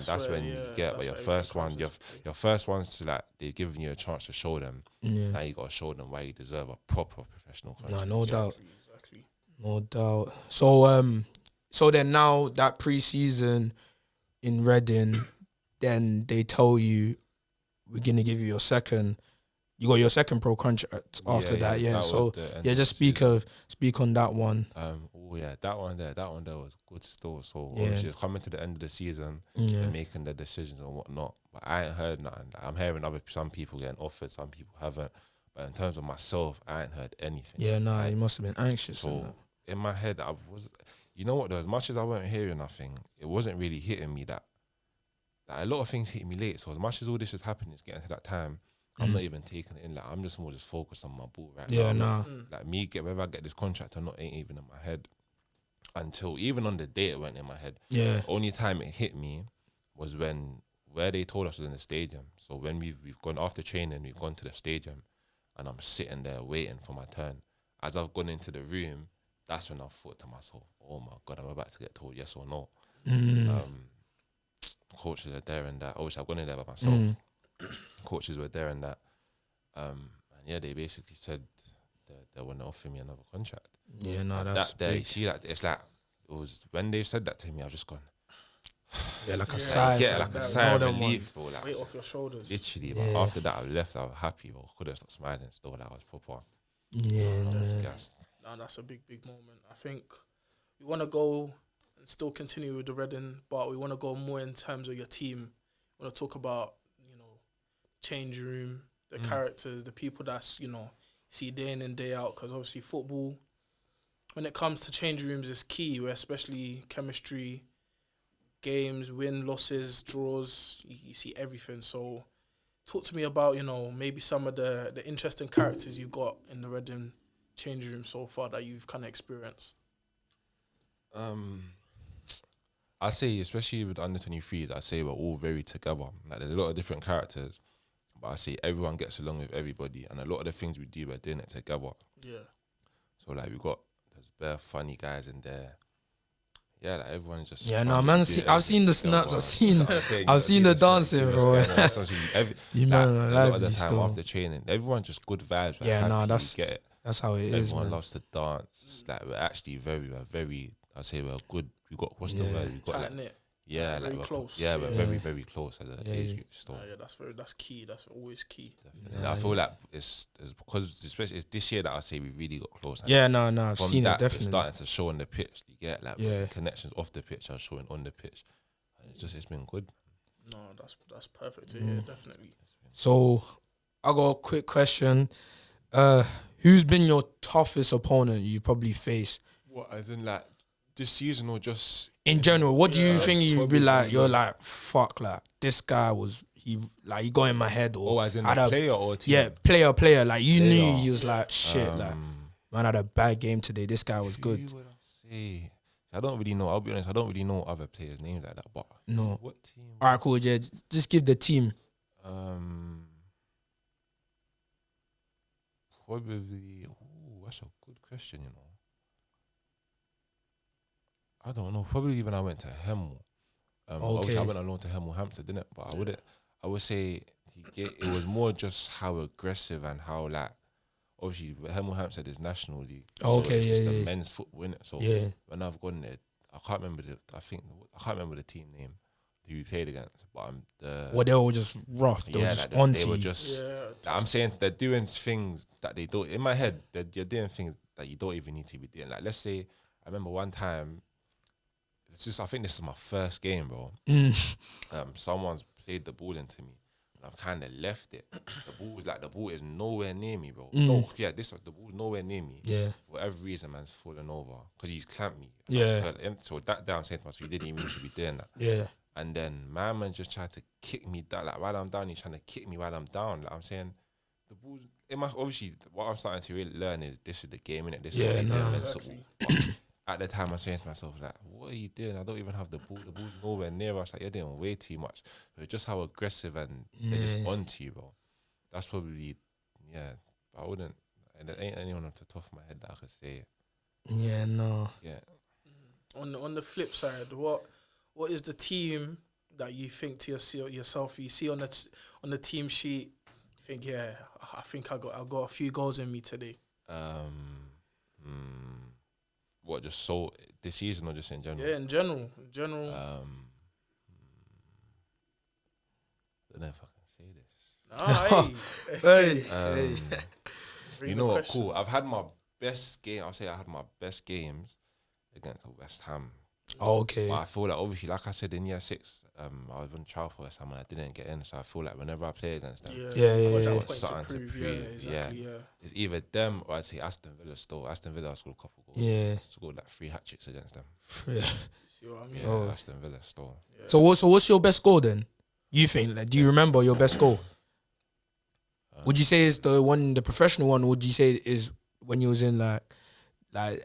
Speaker 3: that's when you get. But your first one's to like, they're giving you a chance to show them. Now you gotta show them why you deserve a proper professional contract.
Speaker 1: No doubt. No doubt. So then now that pre-season in Reading, then they tell you, we're gonna give you your second. You got your second pro contract after that. So just speak on that one.
Speaker 3: That one there was good still. So obviously it's coming to the end of the season, and making the decisions and whatnot. But I ain't heard nothing. I'm hearing some people getting offered, some people haven't. But in terms of myself, I ain't heard anything.
Speaker 1: You must have been anxious.
Speaker 3: So in my head, I was. You know what though? As much as I weren't hearing nothing, it wasn't really hitting me that. Like, a lot of things hit me late, so as much as all this is happening, it's getting to that time, I'm not even taking it in. Like, I'm just more focused on my ball right now. Like whether I get this contract or not ain't even in my head. Until even on the day it went in my head. The only time it hit me was when where they told us was in the stadium. So when we've gone after training, we've gone to the stadium, and I'm sitting there waiting for my turn. As I've gone into the room, that's when I thought to myself, "Oh my God, I'm about to get told yes or no." Coaches are there and that. Obviously, I've gone in there by myself. Coaches were there and that. And yeah, they basically said they want to offer me another contract.
Speaker 1: Yeah, no,
Speaker 3: and
Speaker 1: that's
Speaker 3: that day.
Speaker 1: big.
Speaker 3: See, like it's like it was when they said that to me. I've just gone.
Speaker 1: Yeah, like a sigh.
Speaker 3: Get like a sigh of relief, bro.
Speaker 2: Like, weight off your shoulders.
Speaker 3: Literally, but after that, I left. I was happy, bro. Could have stopped smiling. Still, that was proper.
Speaker 1: Yeah,
Speaker 2: no, that's a big moment. I think we want to go and still continue with the Reading, but we want to go more in terms of your team. We want to talk about, change room, the characters, the people that's, see day in and day out. Because obviously football, when it comes to change rooms, is key, where especially chemistry, games, win, losses, draws, you see everything. So talk to me about, maybe some of the interesting characters you've got in the Reading change room so far that you've kind of experienced.
Speaker 3: I say, especially with under 23s, I say we're all very together. Like there's a lot of different characters, but I say everyone gets along with everybody, and a lot of the things we do, we're doing it together.
Speaker 2: Yeah.
Speaker 3: So like there's bare funny guys in there. Yeah, like everyone's just.
Speaker 1: Yeah, no, man. I've seen the snaps. I've seen the dancing, bro.
Speaker 3: A lot of the time after training, everyone's just good vibes. Like,
Speaker 1: yeah, no,
Speaker 3: get it.
Speaker 1: That's how it is.
Speaker 3: Everyone
Speaker 1: man.
Speaker 3: loves to dance. Like we're actually we're very. I say we're good. We got what's the word? We got
Speaker 2: like
Speaker 3: very
Speaker 2: close.
Speaker 3: Yeah, we're very very close as an age group. Still.
Speaker 2: Yeah, that's key. That's always key.
Speaker 3: I feel like it's because especially it's this year that I say we really got close.
Speaker 1: Yeah, no, I've seen it definitely.
Speaker 3: It's starting to show on the pitch. You get like connections off the pitch are showing on the pitch. It's been good.
Speaker 2: No, that's perfect. Yeah, definitely.
Speaker 1: So I got a quick question. Who's been your toughest opponent you probably faced?
Speaker 3: What, as in like this season or just
Speaker 1: in general? What do you think you'd be like? You're like, fuck, like this guy he got in my head, or
Speaker 3: as in like player or team?
Speaker 1: Yeah, player. Like you knew he was like shit. Like man had a bad game today. This guy was good.
Speaker 3: Would I say? I don't really know. I'll be honest. I don't really know other players' names like that. But
Speaker 1: no.
Speaker 3: What team?
Speaker 1: All right, cool. Yeah, just give the team.
Speaker 3: Probably. That's a good question. I don't know. Probably even I went to Hemel. Obviously I went alone to Hemel Hampton, didn't it? But I would say it was more just how aggressive and how like obviously Hemel Hampton is National League. So it's just the men's football, innit? So when I've gone there, I can't remember the team name who we played against, but
Speaker 1: they were just rough. They were just on. They were just.
Speaker 3: I'm saying they're doing things that they don't. In my head, you're doing things that you don't even need to be doing. Like let's say, I remember one time. I think this is my first game, bro. Someone's played the ball into me, and I've kind of left it. The ball is nowhere near me, bro. The ball's nowhere near me.
Speaker 1: Yeah.
Speaker 3: For whatever reason, man's fallen over because he's clamped me.
Speaker 1: Yeah.
Speaker 3: So that day I'm saying to myself, you didn't even need to be doing that.
Speaker 1: Yeah.
Speaker 3: And then my man just tried to kick me down. Like while I'm down, he's trying to kick me while I'm down. Like I'm saying, the ball's obviously what I'm starting to really learn is this is the game, innit? This is men's football. At the time, I'm saying to myself, like, what are you doing? I don't even have the ball. The ball's nowhere near us. Like, you're doing way too much. But just how aggressive and they're just onto you, bro. That's probably, I wouldn't, and there ain't anyone off the top of my head that I could say.
Speaker 1: Yeah, no.
Speaker 3: Yeah.
Speaker 2: On the flip side, what is the team that you think to yourself? You see on the team sheet, you think, I think I got a few goals in me today.
Speaker 3: What, just so this season or just in general?
Speaker 2: Yeah, in general.
Speaker 3: I don't know if I can say this.
Speaker 2: Hey.
Speaker 3: You know what? Cool. I've had my best game. I'll say I had my best games against West Ham.
Speaker 1: Oh, okay.
Speaker 3: But I feel like obviously, like I said in year 6, I was on trial for West Ham and I didn't get in. So I feel like whenever I play against them,
Speaker 2: it's
Speaker 3: something to prove. It's either them or I'd say Aston Villa. Still, Aston Villa, I scored a couple goals.
Speaker 1: Yeah,
Speaker 3: scored like 3 hat-tricks against them.
Speaker 2: See what I mean?
Speaker 3: Aston Villa still.
Speaker 1: Yeah. So what's your best goal then? You think? Like, do you remember your best goal? Would you say it's the professional one, or would you say it is when you was in like an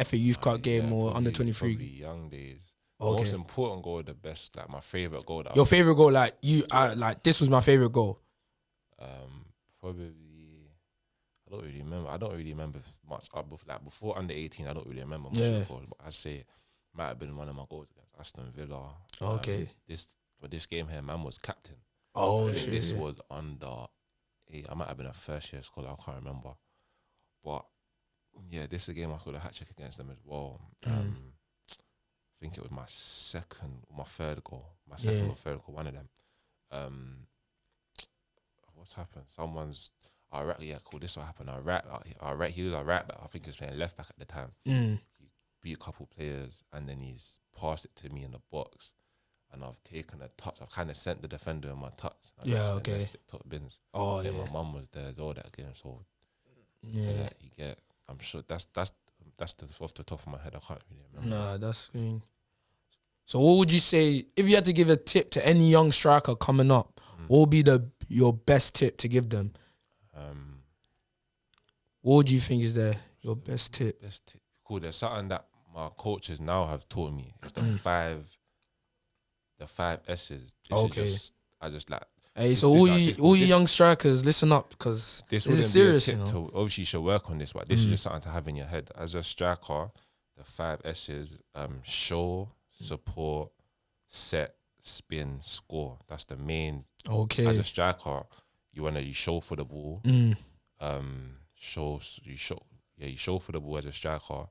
Speaker 1: FA Youth Cup game or under 23?
Speaker 3: Young days. Most important goal, the best, like my favorite goal.
Speaker 1: Your favorite goal, like like this was my favorite goal.
Speaker 3: Probably. I don't really remember much. Before under 18, I don't really remember much of the goals. But I'd say it might have been one of my goals against Aston Villa.
Speaker 1: Okay.
Speaker 3: This game here, man was captain.
Speaker 1: Oh shit.
Speaker 3: This was under. I might have been a first year scholar. I can't remember. But yeah, this is a game I scored a hat trick against them as well. I think it was my third goal, or third goal, one of them. What's happened? This is what happened. He was a right back. I think he was playing left back at the time. He beat a couple players and then he's passed it to me in the box. And I've taken a touch. I've kind of sent the defender in my touch. Top bins.
Speaker 1: Oh, yeah.
Speaker 3: My mum was there as well that game, so I'm sure that's off the top of my head. I can't really remember.
Speaker 1: Nah, that's mean. So what would you say if you had to give a tip to any young striker coming up? What would be your best tip to give them? What would you think is your best tip?
Speaker 3: Cool. There's something that my coaches now have taught me. It's the five S's. I just like.
Speaker 1: Hey, so all you young strikers, listen up, because this is serious.
Speaker 3: Obviously, you should work on this, but this is just something to have in your head. As a striker, the 5 S's: show, support, set, spin, score. That's the main.
Speaker 1: Okay.
Speaker 3: As a striker, you show for the ball. You show for the ball as a striker.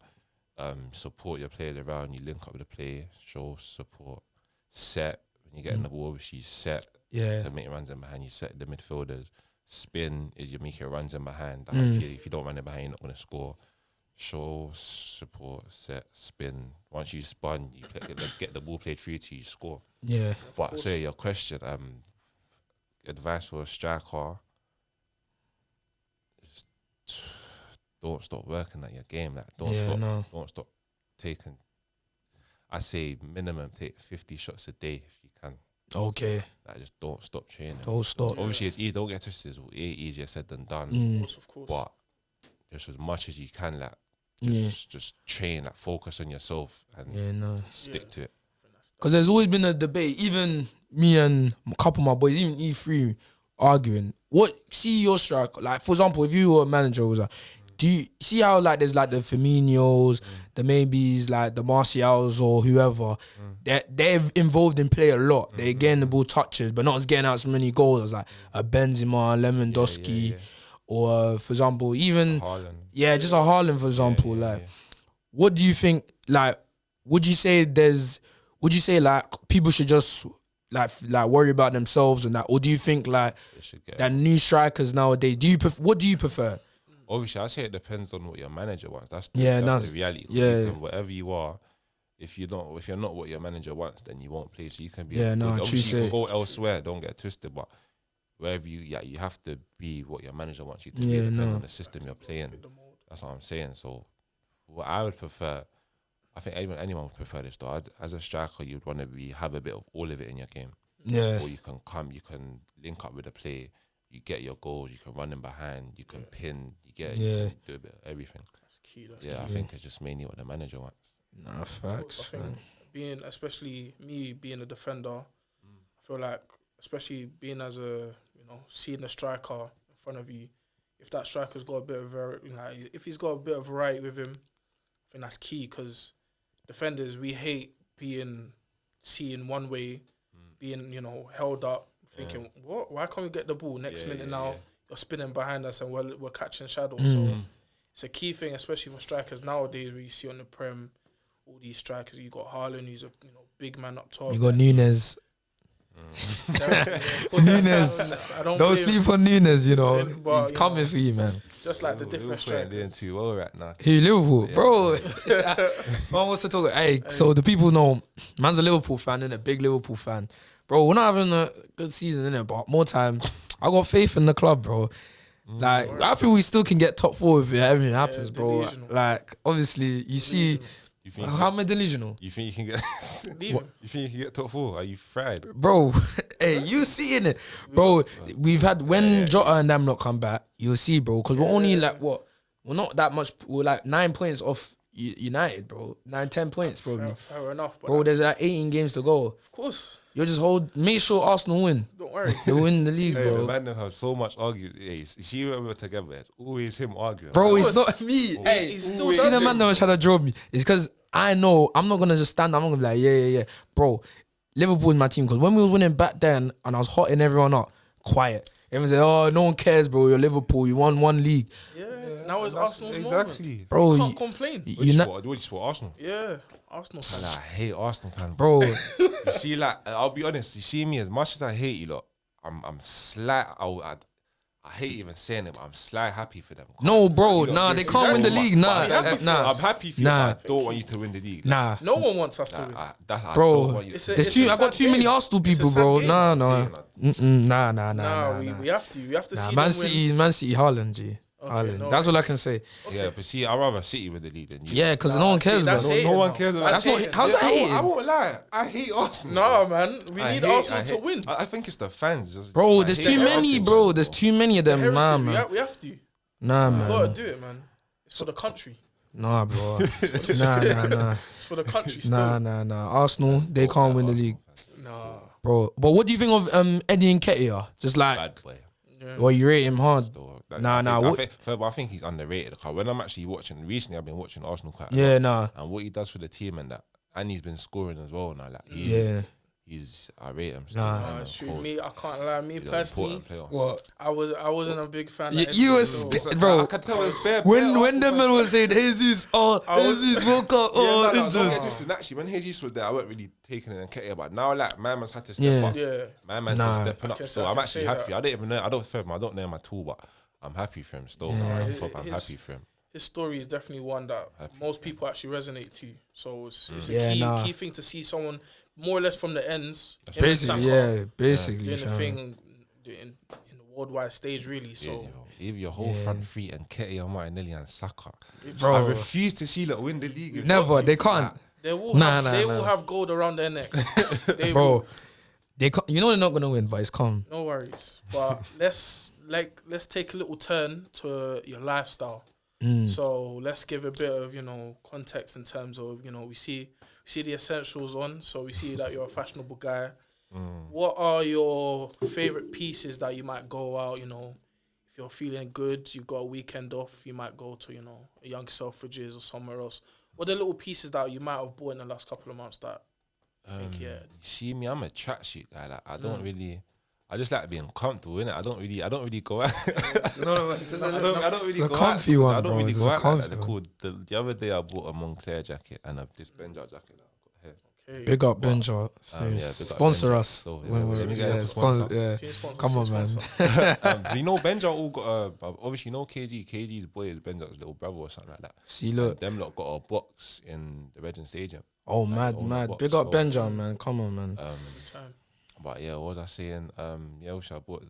Speaker 3: Support your players around. You link up with the play. Show, support, set. When you get in the ball, obviously you set. To make runs in behind, you set the midfielders. Spin is you make your runs in behind. If you don't run in behind, you're not going to score. Show, support, set, spin. Once you spun, you get the ball played through to you, score.
Speaker 1: Yeah.
Speaker 3: But so your question, advice for a striker: just don't stop working at your game. Don't stop taking. I say minimum take 50 shots a day if you can.
Speaker 1: Okay.
Speaker 3: Like just don't stop training.
Speaker 1: Don't stop.
Speaker 3: Obviously, it's don't get twisted. It's easier said than done.
Speaker 2: Of course.
Speaker 3: But just as much as you can, like just train, like focus on yourself and stick to it.
Speaker 1: Because there's always been a debate. Even me and a couple of my boys, even E3, arguing. See your striker. Like for example, if you were a manager, was like, do you see how like there's like the Firminos, the maybes, like the Martials or whoever, they're involved in play a lot. They're getting the ball touches, but not as getting out so many goals as like a Benzema, Lewandowski, or for example, even just a Haaland, for example. What do you think? Like, would you say like people should just like worry about themselves and that, or do you think like that new strikers nowadays? What do you prefer?
Speaker 3: Obviously, I say it depends on what your manager wants. That's the reality. Whatever you are, if you're not what your manager wants, then you won't play. So you can be. Obviously, you can go elsewhere. Don't get twisted. But wherever you have to be what your manager wants you to be. Depending on the system you're playing. That's what I'm saying. So, what I would prefer, I think anyone would prefer this though. As a striker, you'd want to have a bit of all of it in your game.
Speaker 1: Yeah.
Speaker 3: Or you can link up with the play. You get your goals. You can run in behind. You can pin. You can do a bit of everything.
Speaker 2: That's key.
Speaker 3: I think it's just mainly what the manager wants.
Speaker 1: Nah, facts.
Speaker 2: I think especially me being a defender, I feel like especially being as seeing a striker in front of you, if that striker's got a bit of if he's got a bit of variety with him, I think that's key because defenders, we hate seeing one way, being held up. Thinking, what? Why can't we get the ball? Next minute now, you're spinning behind us and we're catching shadows. So it's a key thing, especially for strikers nowadays, where you see on the Prem, all these strikers. You got Haaland, who's a big man up top.
Speaker 1: You got Nunes. Nunes. Don't sleep on Nunes. He's coming for you, man.
Speaker 2: Just like the different strikers.
Speaker 3: Doing too well right now.
Speaker 1: Hey, Liverpool, bro. Man wants to talk. Hey, so the people know, man's a Liverpool fan, innit? Big Liverpool fan. Bro, we're not having a good season, innit? But more time, I got faith in the club, bro. Like, I think we still can get top 4 if everything happens, bro.
Speaker 2: Delusional.
Speaker 1: Like, obviously, you see, how am I delusional?
Speaker 3: You think you can get? You think you can get top 4? Are you fried,
Speaker 1: bro? Hey, you seeing it, bro? We've had when Jota and them not come back, you'll see, bro. Because we're only like what? We're not that much. We're like 9 points off United, bro. 9-10 points, probably.
Speaker 2: Fair enough,
Speaker 1: bro. There's like 18 games to go.
Speaker 2: Of course.
Speaker 1: You just make sure Arsenal win.
Speaker 2: Don't worry.
Speaker 1: They win the league,
Speaker 3: Hey,
Speaker 1: bro.
Speaker 3: the man have so much arguing. Hey, you see when we're together, it's always him arguing.
Speaker 1: Bro, it's not me.
Speaker 3: Oh,
Speaker 1: Hey,
Speaker 2: he's still
Speaker 1: see the man that was trying to draw me. It's because I know I'm not gonna just stand. I'm not gonna be like, yeah. Bro, Liverpool is my team. Because when we was winning back then, and I was hotting everyone up, quiet. Everyone said, "Oh, no one cares, bro. You're Liverpool. You won one league."
Speaker 2: Yeah. Now it's Arsenal's
Speaker 3: exactly,
Speaker 2: moment.
Speaker 1: bro.
Speaker 2: You can't complain.
Speaker 3: What you support Arsenal?
Speaker 2: Yeah, Arsenal.
Speaker 3: Man, I hate Arsenal, fan,
Speaker 1: Bro.
Speaker 3: You see, like, I'll be honest. You see me, as much as I hate you lot, I'm slight. I hate even saying it, but I'm slight happy for them.
Speaker 1: No, bro.
Speaker 3: You lot
Speaker 1: Nah,
Speaker 3: do
Speaker 1: they
Speaker 3: it
Speaker 1: can't win the
Speaker 3: exactly.
Speaker 1: league. Nah,
Speaker 3: I'm happy for you,
Speaker 1: Nah.
Speaker 3: but I don't want you to win the league.
Speaker 1: Nah.
Speaker 2: No one wants us to win.
Speaker 3: I don't
Speaker 1: Bro,
Speaker 3: want you to
Speaker 2: It's
Speaker 3: win.
Speaker 2: a
Speaker 1: I got
Speaker 2: sad
Speaker 1: too many
Speaker 2: game.
Speaker 1: Arsenal
Speaker 2: It's a
Speaker 1: people,
Speaker 2: sad
Speaker 1: bro.
Speaker 2: game.
Speaker 1: Nah.
Speaker 2: Nah, we have to. We have to see
Speaker 1: Man
Speaker 2: them win.
Speaker 1: Man City, Haaland, G. Haaland.
Speaker 2: no
Speaker 1: That's all I can say.
Speaker 3: Yeah, but see, I'd rather City with the league than you.
Speaker 1: Yeah, because no one cares
Speaker 2: that's
Speaker 1: about it.
Speaker 2: hating
Speaker 3: No one
Speaker 2: now.
Speaker 3: cares about
Speaker 2: That's
Speaker 3: it.
Speaker 2: hating.
Speaker 1: How's that hating?
Speaker 3: I won't lie. I hate Arsenal.
Speaker 2: No, man. We need Arsenal to win.
Speaker 3: I think it's the fans.
Speaker 1: Bro,
Speaker 3: I
Speaker 1: there's
Speaker 3: hate
Speaker 1: too
Speaker 3: the
Speaker 1: many,
Speaker 3: Arsenal
Speaker 1: bro.
Speaker 3: fans,
Speaker 1: There's too many of them.
Speaker 2: Heritage.
Speaker 1: Nah, man.
Speaker 2: We have to.
Speaker 1: Nah,
Speaker 2: We gotta
Speaker 1: man.
Speaker 2: do it, man. It's for the country.
Speaker 1: Nah, bro. Nah.
Speaker 2: It's for the country still.
Speaker 1: Nah. Arsenal, they can't win the league.
Speaker 2: Nah.
Speaker 1: Bro. But what do you think of Eddie Nketiah? Just like,
Speaker 3: Bad boy.
Speaker 1: well, you rate him hard.
Speaker 3: I think he's underrated. Because when I'm actually watching, recently I've been watching Arsenal quite a lot.
Speaker 1: Yeah, nah.
Speaker 3: And what he does for the team and that, and he's been scoring as well now. Like I rate him. Still,
Speaker 1: Nah.
Speaker 3: man.
Speaker 2: It's true. Me, I can't lie. Me
Speaker 3: He's an
Speaker 2: personally,
Speaker 3: important player.
Speaker 1: What?
Speaker 2: I wasn't a big fan.
Speaker 1: You were
Speaker 2: scared.
Speaker 1: bro.
Speaker 3: I can tell it's bare.
Speaker 1: When the man was saying Jesus, Jesus woke up,
Speaker 3: Don't
Speaker 1: injured.
Speaker 3: get twisted. Actually, when Jesus was there, I wasn't really taking it and Nketiah, but now like my man's had to step
Speaker 1: Yeah.
Speaker 3: up.
Speaker 2: Yeah.
Speaker 3: My man's
Speaker 1: Nah.
Speaker 3: been stepping
Speaker 2: I
Speaker 3: up.
Speaker 2: can
Speaker 3: So
Speaker 2: say- I
Speaker 3: I'm
Speaker 2: can
Speaker 3: actually
Speaker 2: say
Speaker 3: happy.
Speaker 2: that.
Speaker 3: I don't even know. I don't know him at all, but I'm happy for him still.
Speaker 1: Yeah.
Speaker 3: I'm happy for him.
Speaker 2: His story is definitely one that
Speaker 3: Happy,
Speaker 2: most people actually resonate to. So it's
Speaker 1: Yeah,
Speaker 2: a key thing to see someone more or less from the ends. him and
Speaker 1: Basically,
Speaker 2: Saka
Speaker 1: basically.
Speaker 2: doing the
Speaker 1: fam.
Speaker 2: thing in the worldwide stage, really. So
Speaker 3: Leave your whole front three and Nketiah, Martinelli and Saka.
Speaker 1: Bro.
Speaker 3: I refuse to see that win the league. If
Speaker 1: Never,
Speaker 3: not,
Speaker 1: they can't.
Speaker 2: they will
Speaker 1: Nah,
Speaker 2: they
Speaker 1: nah.
Speaker 2: will have gold around their neck. They
Speaker 1: Bro,
Speaker 2: will.
Speaker 1: they can't, you know they're not gonna win, but it's calm.
Speaker 2: No worries. But let's take a little turn to your lifestyle. So let's give a bit of, context in terms of, we see the essentials on. So we see that you're a fashionable guy. What are your favorite pieces that you might go out, if you're feeling good, you've got a weekend off, you might go to, a Young Selfridges or somewhere else. What are the little pieces that you might have bought in the last couple of months that
Speaker 3: You see me, I'm a tracksuit guy. Like, I don't really. I just like being comfortable in it. I don't really go out.
Speaker 1: No,
Speaker 3: I don't really
Speaker 1: the
Speaker 3: go
Speaker 1: comfy
Speaker 3: out.
Speaker 1: one,
Speaker 3: I don't
Speaker 1: bro.
Speaker 3: really
Speaker 1: It's
Speaker 3: go
Speaker 1: a
Speaker 3: out like that.
Speaker 1: comfy
Speaker 3: They're cool. The other day I bought a Moncler jacket and this Benja jacket that I've got here.
Speaker 2: okay.
Speaker 1: Big up Benja.
Speaker 3: big up
Speaker 1: Sponsor
Speaker 3: Benja.
Speaker 1: us.
Speaker 3: So, yeah,
Speaker 1: When
Speaker 3: let me get a
Speaker 1: sponsor. Yeah.
Speaker 2: Senior sponsor,
Speaker 1: Come on,
Speaker 2: senior
Speaker 1: man.
Speaker 2: sponsor.
Speaker 3: You know, Benja all got obviously you know KG. KG's boy is Benja's little brother or something like that.
Speaker 1: See, look.
Speaker 3: Them lot got a box in the Regent Stadium.
Speaker 1: Oh,
Speaker 3: Like,
Speaker 1: mad.
Speaker 3: own the box,
Speaker 1: Big up
Speaker 3: so-
Speaker 1: Benja, man. Come on, man.
Speaker 2: Time.
Speaker 3: But yeah, what was I saying? Obviously I bought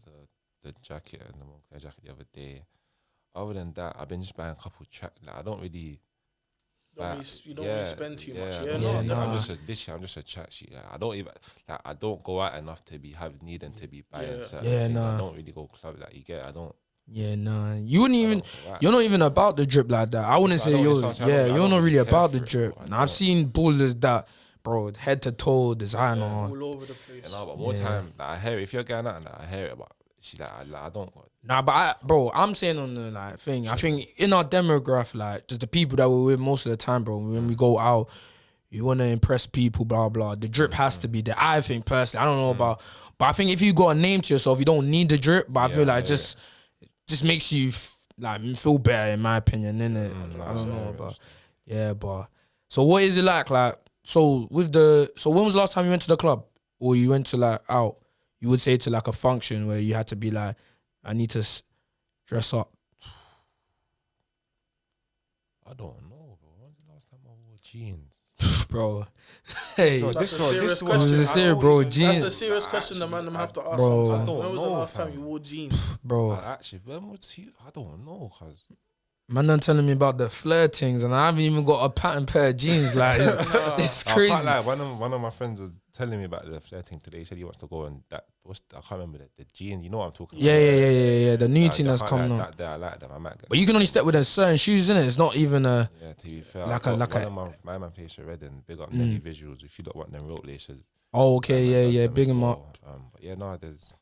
Speaker 3: the jacket and the Moncler jacket the other day. Other than that, I've been just buying a couple tracks. Like, I don't really.
Speaker 2: You don't really spend too much.
Speaker 3: Yeah,
Speaker 2: Yeah, no.
Speaker 1: nah.
Speaker 3: I'm just a chat sheet. Like, I don't even I don't go out enough to be needing to be buying
Speaker 2: Yeah.
Speaker 3: certain
Speaker 1: Yeah,
Speaker 3: things.
Speaker 1: nah.
Speaker 3: I don't really go club like you get. I don't.
Speaker 1: Yeah, nah. You wouldn't even.
Speaker 3: don't go out.
Speaker 1: You're not even about the drip like that. I wouldn't
Speaker 3: So I
Speaker 1: say
Speaker 3: don't-
Speaker 1: you're.
Speaker 3: so I don't-
Speaker 1: Yeah,
Speaker 3: I
Speaker 1: you're
Speaker 3: don't
Speaker 1: not
Speaker 3: really
Speaker 1: really
Speaker 3: care
Speaker 1: about the
Speaker 3: for it,
Speaker 1: drip.
Speaker 3: bro. I
Speaker 1: Now, I've
Speaker 3: don't.
Speaker 1: seen ballers that, bro, head to toe designer.
Speaker 2: All over the place.
Speaker 3: You know, but more
Speaker 1: Yeah.
Speaker 3: time, like, I hear it. If you're going out, I hear it. But she I don't.
Speaker 1: Nah, but I'm saying on the like thing. I think in our demographic, like just the people that we're with most of the time, bro. When we go out, you want to impress people, blah blah. The drip has to be there. I think personally, I don't know about, but I think if you got a name to yourself, you don't need the drip. But I feel like just makes you feel better, in my opinion, innit? I don't know, but yeah, but so what is it like? Like so when was the last time you went to the club or you went to like out? You would say to like a function where you had to be like, I need to dress up.
Speaker 3: I don't know, bro. When's the last time I wore jeans?
Speaker 1: Bro. Hey,
Speaker 3: So
Speaker 2: That's a serious
Speaker 1: it
Speaker 2: question.
Speaker 1: was a serious, bro. Jeans,
Speaker 2: That's a serious question the man have to ask
Speaker 1: Bro.
Speaker 2: sometimes.
Speaker 3: I don't
Speaker 2: When was the
Speaker 3: know,
Speaker 2: last time
Speaker 3: fam.
Speaker 2: you wore jeans?
Speaker 1: bro.
Speaker 3: Actually, when was he? I don't know, cause
Speaker 1: Man done telling me about the flirtings and I haven't even got a pattern pair of jeans. Like, it's
Speaker 3: I
Speaker 1: crazy.
Speaker 3: can't lie. One of my friends was telling me about the flirting today. He said he wants to go on that. I can't remember the jeans. You know what I'm talking
Speaker 1: Yeah,
Speaker 3: about?
Speaker 1: yeah. The new thing that's coming on.
Speaker 3: That I like them. I might get.
Speaker 1: But you can only step with certain shoes, innit? It's not even a.
Speaker 3: Yeah, to be fair,
Speaker 1: like
Speaker 3: one
Speaker 1: a.
Speaker 3: of my man plays for Reading. Big up Nelly Visuals. If you don't want them rope laces.
Speaker 1: Oh, okay, yeah. Big them up.
Speaker 3: But yeah, no, there's.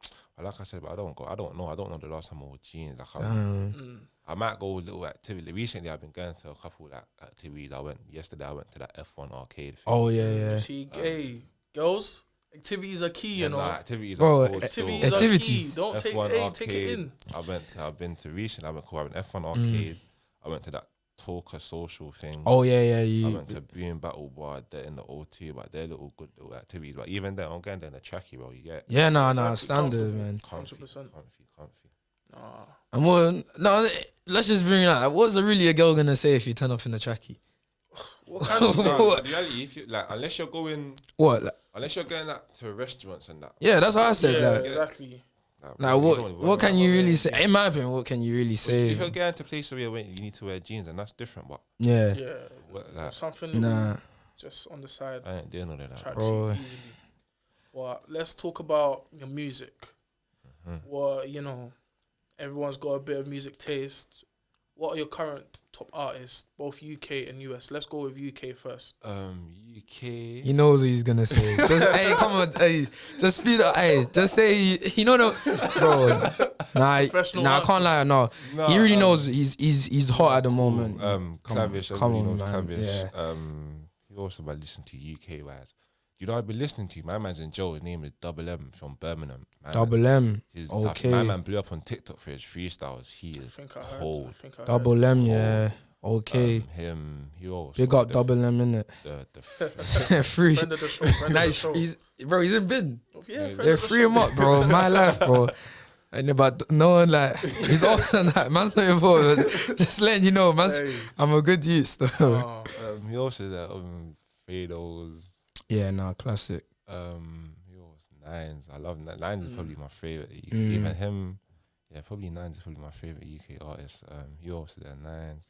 Speaker 3: Like I said, but I don't know the last time I wore jeans. Like I might go a little activity. Recently, I've been going to a couple like activities. Yesterday I went to that F1 arcade thing.
Speaker 1: Oh yeah.
Speaker 2: See, girls, activities are key, you know.
Speaker 3: Nah, activities
Speaker 1: bro,
Speaker 3: are cool
Speaker 2: activities
Speaker 3: still.
Speaker 2: are key. Don't
Speaker 3: F1
Speaker 2: take it in.
Speaker 3: I've been to recently. I went to F1 arcade. I went to that Talker social thing.
Speaker 1: Oh yeah.
Speaker 3: I went to Boom Battle Bar. They're in the O2, but they're little good little activities. But even then, I'm going there in the trackie, bro. You get.
Speaker 1: Yeah, nah, standard, man.
Speaker 3: Comfy.
Speaker 2: Nah.
Speaker 1: And let's just bring that. What's really a girl gonna say if you turn up in a trackie?
Speaker 2: What kind of
Speaker 3: in reality, if you like, unless you're going like, to restaurants and that.
Speaker 1: Yeah, that's what I said.
Speaker 2: Yeah,
Speaker 1: like,
Speaker 2: exactly.
Speaker 1: Like what can you really say? In my opinion, what can you really say?
Speaker 3: If you're going to places where you need to wear jeans, and that's different. But
Speaker 1: yeah,
Speaker 3: like,
Speaker 2: something just on the side.
Speaker 3: I ain't doing all of that,
Speaker 2: bro. Easily. But let's talk about your music. Well, everyone's got a bit of music taste. What are your current top artists, both UK and US? Let's go with UK first.
Speaker 3: UK.
Speaker 1: He knows what he's gonna say. Just hey, come on, hey, just speed up, hey, just say no, bro. Nah, I can't lie, no. He really knows he's hot at the moment.
Speaker 3: Clavish,
Speaker 1: come on, man.
Speaker 3: Clavish.
Speaker 1: Yeah.
Speaker 3: He also might listen to UK wise. You know, I've been listening to my man's in Joe. His name is Double M from Birmingham.
Speaker 1: Double M. Okay.
Speaker 3: My man blew up on TikTok for his freestyles. He is cold.
Speaker 1: Double M, yeah. Okay.
Speaker 3: He also
Speaker 1: big up Double M, innit?
Speaker 3: The
Speaker 1: free.
Speaker 2: Friend of the show.
Speaker 1: Nice. He's in bin.
Speaker 2: Yeah,
Speaker 1: they're free him up, bro. My life, bro. And but no one like he's off on that. Man's not involved. Just letting you know, man's. Hey. I'm a good youth, though.
Speaker 3: He also that Fredo's.
Speaker 1: Yeah, classic.
Speaker 3: He was Nines. I love Nines. Is probably my favorite. Even him, yeah, probably Nines is probably my favorite UK artist. He also there Nines.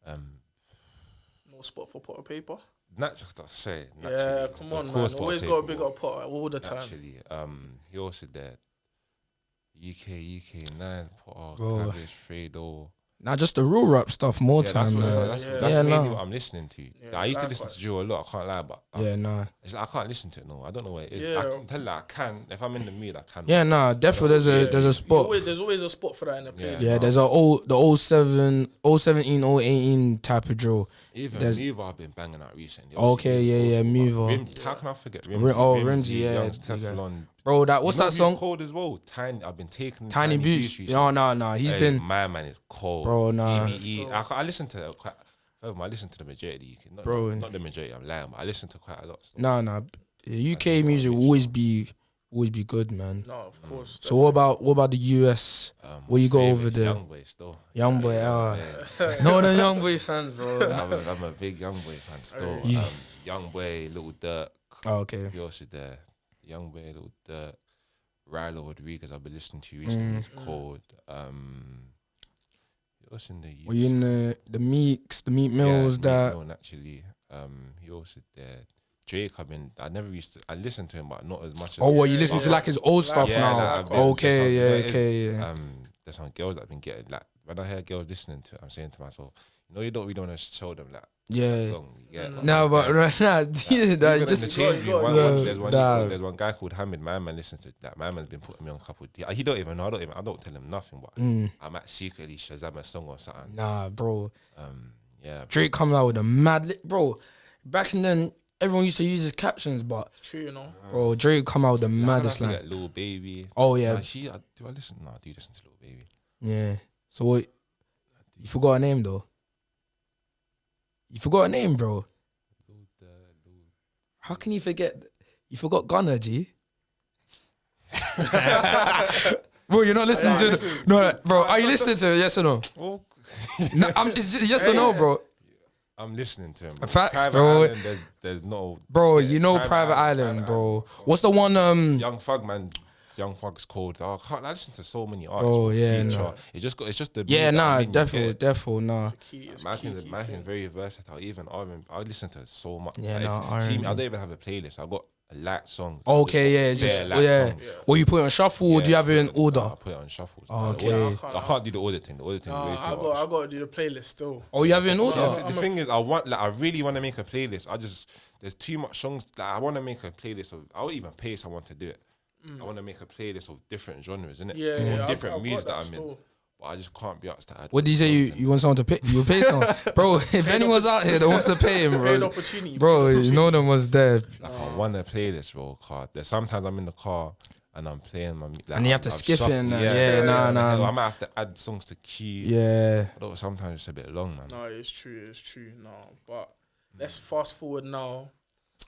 Speaker 2: No spot for Potter Paper.
Speaker 3: Not just to say.
Speaker 2: Yeah, come on, man. Always got a big up Potter all the time.
Speaker 3: Actually, he also there. UK Nines, Potter, Clavish, Fredo.
Speaker 1: Not just the real rap stuff. That's
Speaker 3: mainly what I'm listening to. Yeah, I used to listen to Joe a lot. I can't lie, but I can't listen to it. No, I don't know where it is. Yeah. I can tell I can if I'm in the mood. I can.
Speaker 1: Yeah, definitely. There's a spot.
Speaker 2: There's always a spot for that in the playlist.
Speaker 1: Yeah, there's the 17, 018 type of drill.
Speaker 3: Even Mover I've been banging out recently.
Speaker 1: Okay, yeah, Mover.
Speaker 3: How can I forget
Speaker 1: Rimsey, yeah.
Speaker 3: Teflon.
Speaker 1: Bro, what's that song?
Speaker 3: Cold as well. I've been taking
Speaker 1: Tiny Boots. No. He's been.
Speaker 3: My man is cold.
Speaker 1: Bro, nah.
Speaker 3: I listen to quite. I listen to the majority. Not the majority. I'm lying, but I listen to quite a lot. So.
Speaker 1: Nah. UK music will always be good, man.
Speaker 2: No, of course.
Speaker 1: So what about the US? What you got over there?
Speaker 3: Youngboy still.
Speaker 1: Youngboy, No, the Youngboy fans, bro.
Speaker 3: I'm a big Youngboy fan still. Youngboy, Little Dirk.
Speaker 1: Oh, okay.
Speaker 3: He also there. Youngboy, Little Dirk. Rylo Rodriguez, I've been listening to recently. It's called. What's in the?
Speaker 1: Were you in the Meeks, the Meek Mills? That
Speaker 3: actually. He also there. Drake, I listened to him, but not as much.
Speaker 1: You listen to like his old stuff now? Okay.
Speaker 3: There's some girls that have been getting like when I hear girls listening to it, I'm saying to myself, you don't really want to show them that. Song,
Speaker 1: but right now,
Speaker 3: there's one guy called Hamid. My man listens to that. My man's been putting me on a couple. He don't even know. I don't tell him nothing. But I might secretly Shazam a song or something.
Speaker 1: Nah, bro.
Speaker 3: Drake
Speaker 1: comes out with a mad bro. Back then, everyone used to use his captions, but
Speaker 2: true,
Speaker 1: bro, Drake come out with the maddest line.
Speaker 3: Lil Baby.
Speaker 1: Oh yeah.
Speaker 3: Do I listen? No, I do listen to Lil Baby.
Speaker 1: Yeah. So what? You forgot her name though. You forgot her name, bro. How can you forget? You forgot Gunna, G. Bro, you're not listening to no, bro. Are you listening to it? Yes or no? No, it's yes or no, bro.
Speaker 3: I'm listening to him. Bro.
Speaker 1: Facts,
Speaker 3: Private
Speaker 1: bro.
Speaker 3: Island, there's no.
Speaker 1: Bro, you know Private Island, bro. What's the one?
Speaker 3: Young Thug, man. Young Thug's called. I listen to so many artists.
Speaker 1: Oh yeah, no.
Speaker 3: It's just the.
Speaker 1: Yeah, definitely, nah.
Speaker 3: My thing's very versatile. Even R&B, I listen to so much.
Speaker 1: Yeah,
Speaker 3: like
Speaker 1: R&B.
Speaker 3: I don't even have a playlist. I got a light song.
Speaker 1: Okay, yeah, it's just Or you put it on shuffle, or do you have it in order?
Speaker 3: I put it on shuffle.
Speaker 1: Okay.
Speaker 3: I can't do the order thing. The order thing.
Speaker 2: I got to do the playlist still.
Speaker 1: Oh, you have it in order.
Speaker 3: The thing is, I really want to make a playlist. There's too much songs that I want to make a playlist of. I'll even pay someone to do it. I want to make a playlist of different genres, innit?
Speaker 2: Yeah,
Speaker 3: different moods that I'm
Speaker 2: still.
Speaker 3: in. But I just can't be asked to add.
Speaker 1: What do you say? You want someone to pay? You pay someone, bro. If anyone's out here that wants to pay him, bro, you know them was there.
Speaker 3: Like I want a playlist, bro. Car. There's sometimes I'm in the car and I'm playing my. Like,
Speaker 1: and you have to skip it. And
Speaker 3: nah. I might have to add songs to key.
Speaker 1: Yeah.
Speaker 3: Although sometimes it's a bit long, man.
Speaker 2: No, it's true. No, but let's fast forward now,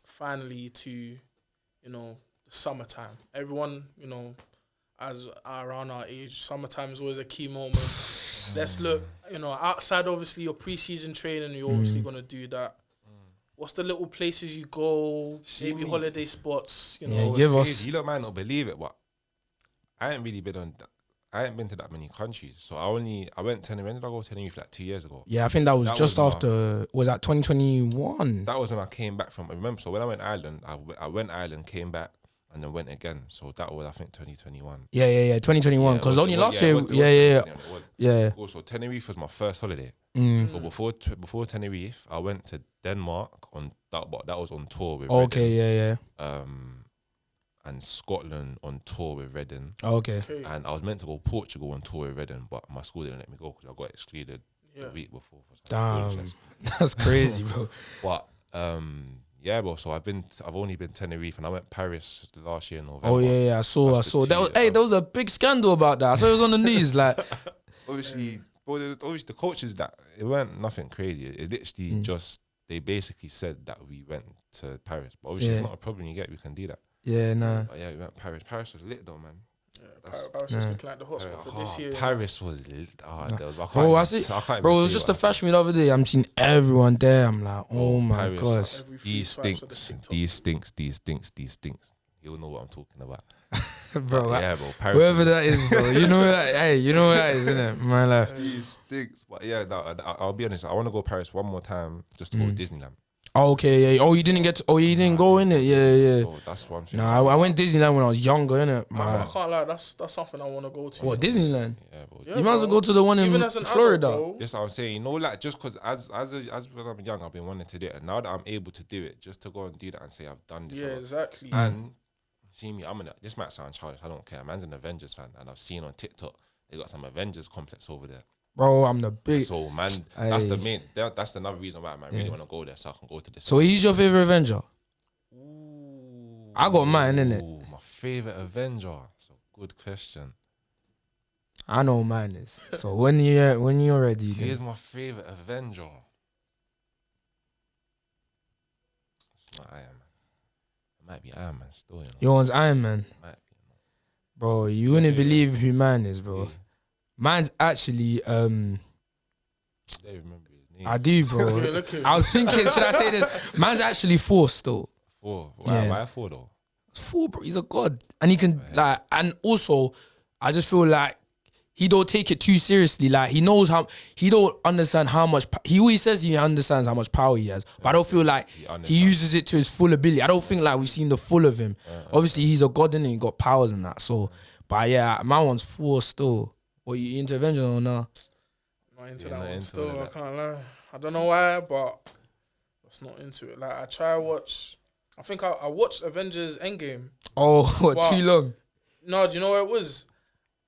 Speaker 2: finally to, the summertime. Everyone, as around our age, summertime is always a key moment. Let's look, outside obviously your pre-season training, you're obviously gonna do that. What's the little places you go? Maybe holiday spots.
Speaker 1: Give us.
Speaker 3: You might not believe it, but I ain't really been I ain't been to that many countries. So I went to when did I go to Tenerife like 2 years ago?
Speaker 1: Yeah, I think that was just after. Was that 2021?
Speaker 3: That was when I came back from. Remember, so when I went Ireland, I went Ireland, came back. And then went again, so that was I think 2021.
Speaker 1: Yeah, 2021. Because only last year, yeah.
Speaker 3: Also, Tenerife was my first holiday. So before Tenerife, I went to Denmark on that, but that was on tour with.
Speaker 1: Okay,
Speaker 3: and Scotland on tour with Reading.
Speaker 1: Okay.
Speaker 3: And I was meant to go Portugal on tour with Reading, but my school didn't let me go because I got excluded the week before.
Speaker 1: Damn, that's crazy, bro.
Speaker 3: But yeah, bro. So I've only been Tenerife, and I went Paris last year in November.
Speaker 1: Oh yeah, I saw. There was a big scandal about that. I saw it was on the news. Like,
Speaker 3: obviously the coaches that it weren't nothing crazy. It literally just they basically said that we went to Paris, but obviously it's not a problem. We can do that.
Speaker 1: Yeah, nah.
Speaker 3: But yeah, we went Paris. Paris was lit though, man.
Speaker 2: Paris was looking like the hotspot for this year.
Speaker 3: Paris was lit.
Speaker 1: Bro, I see. Bro, it was just a fashion week the other day. I'm seeing everyone there. I'm like, oh my gosh.
Speaker 3: These stinks. You'll know what I'm talking about.
Speaker 1: Bro,
Speaker 3: bro. Paris
Speaker 1: whoever that is, bro. You know that. Hey, you know what that is, innit? My life.
Speaker 3: These stinks. But yeah, I'll be honest. I want to go Paris one more time just to go to Disneyland.
Speaker 1: Okay, yeah. Oh, you didn't go in it. Yeah.
Speaker 3: So that's one thing.
Speaker 1: Nah, I went Disneyland when I was younger, innit?
Speaker 2: I can't lie. That's something I want to go to.
Speaker 1: What, Disneyland?
Speaker 3: Yeah, bro.
Speaker 1: You might as well go to the one in Florida.
Speaker 2: Adult,
Speaker 3: this what I'm saying. Like just because as when I'm young, I've been wanting to do it, and now that I'm able to do it, just to go and do that and say I've done this.
Speaker 2: Yeah, exactly.
Speaker 3: And see me, this might sound childish. I don't care. Man's an Avengers fan, and I've seen on TikTok they got some Avengers complex over there.
Speaker 1: Bro, I'm the big.
Speaker 3: So man, that's the main. That's another reason why I really want to go there, so I can go to this.
Speaker 1: So who's your favorite Avenger?
Speaker 3: Ooh,
Speaker 1: I got mine, innit?
Speaker 3: My favorite Avenger. That's a good question.
Speaker 1: I know mine is. So when you're ready,
Speaker 3: here's my favorite Avenger. It's not Iron Man. It might be Iron Man still.
Speaker 1: Your one's Iron Man.
Speaker 3: Might be.
Speaker 1: Bro, you wouldn't believe who mine is, bro.
Speaker 3: Yeah.
Speaker 1: Mine's actually
Speaker 3: I don't remember his name.
Speaker 1: I do, bro. I was thinking, should I say this? Mine's actually Thor still.
Speaker 3: Thor? Why Thor though?
Speaker 1: It's Thor, bro. He's a god. And he can and also I just feel like he don't take it too seriously. Like he don't understand how much he always says he understands how much power he has. But I don't feel like he uses it to his full ability. I don't think like we've seen the full of him. Obviously he's a god and he got powers and that. So but yeah, my one's Thor still. What, you into Avengers or no?
Speaker 2: Not into that one still, I can't lie. I don't know why, but I was not into it. Like, I think I watched Avengers Endgame.
Speaker 1: Oh, what, too long?
Speaker 2: No, do you know what it was?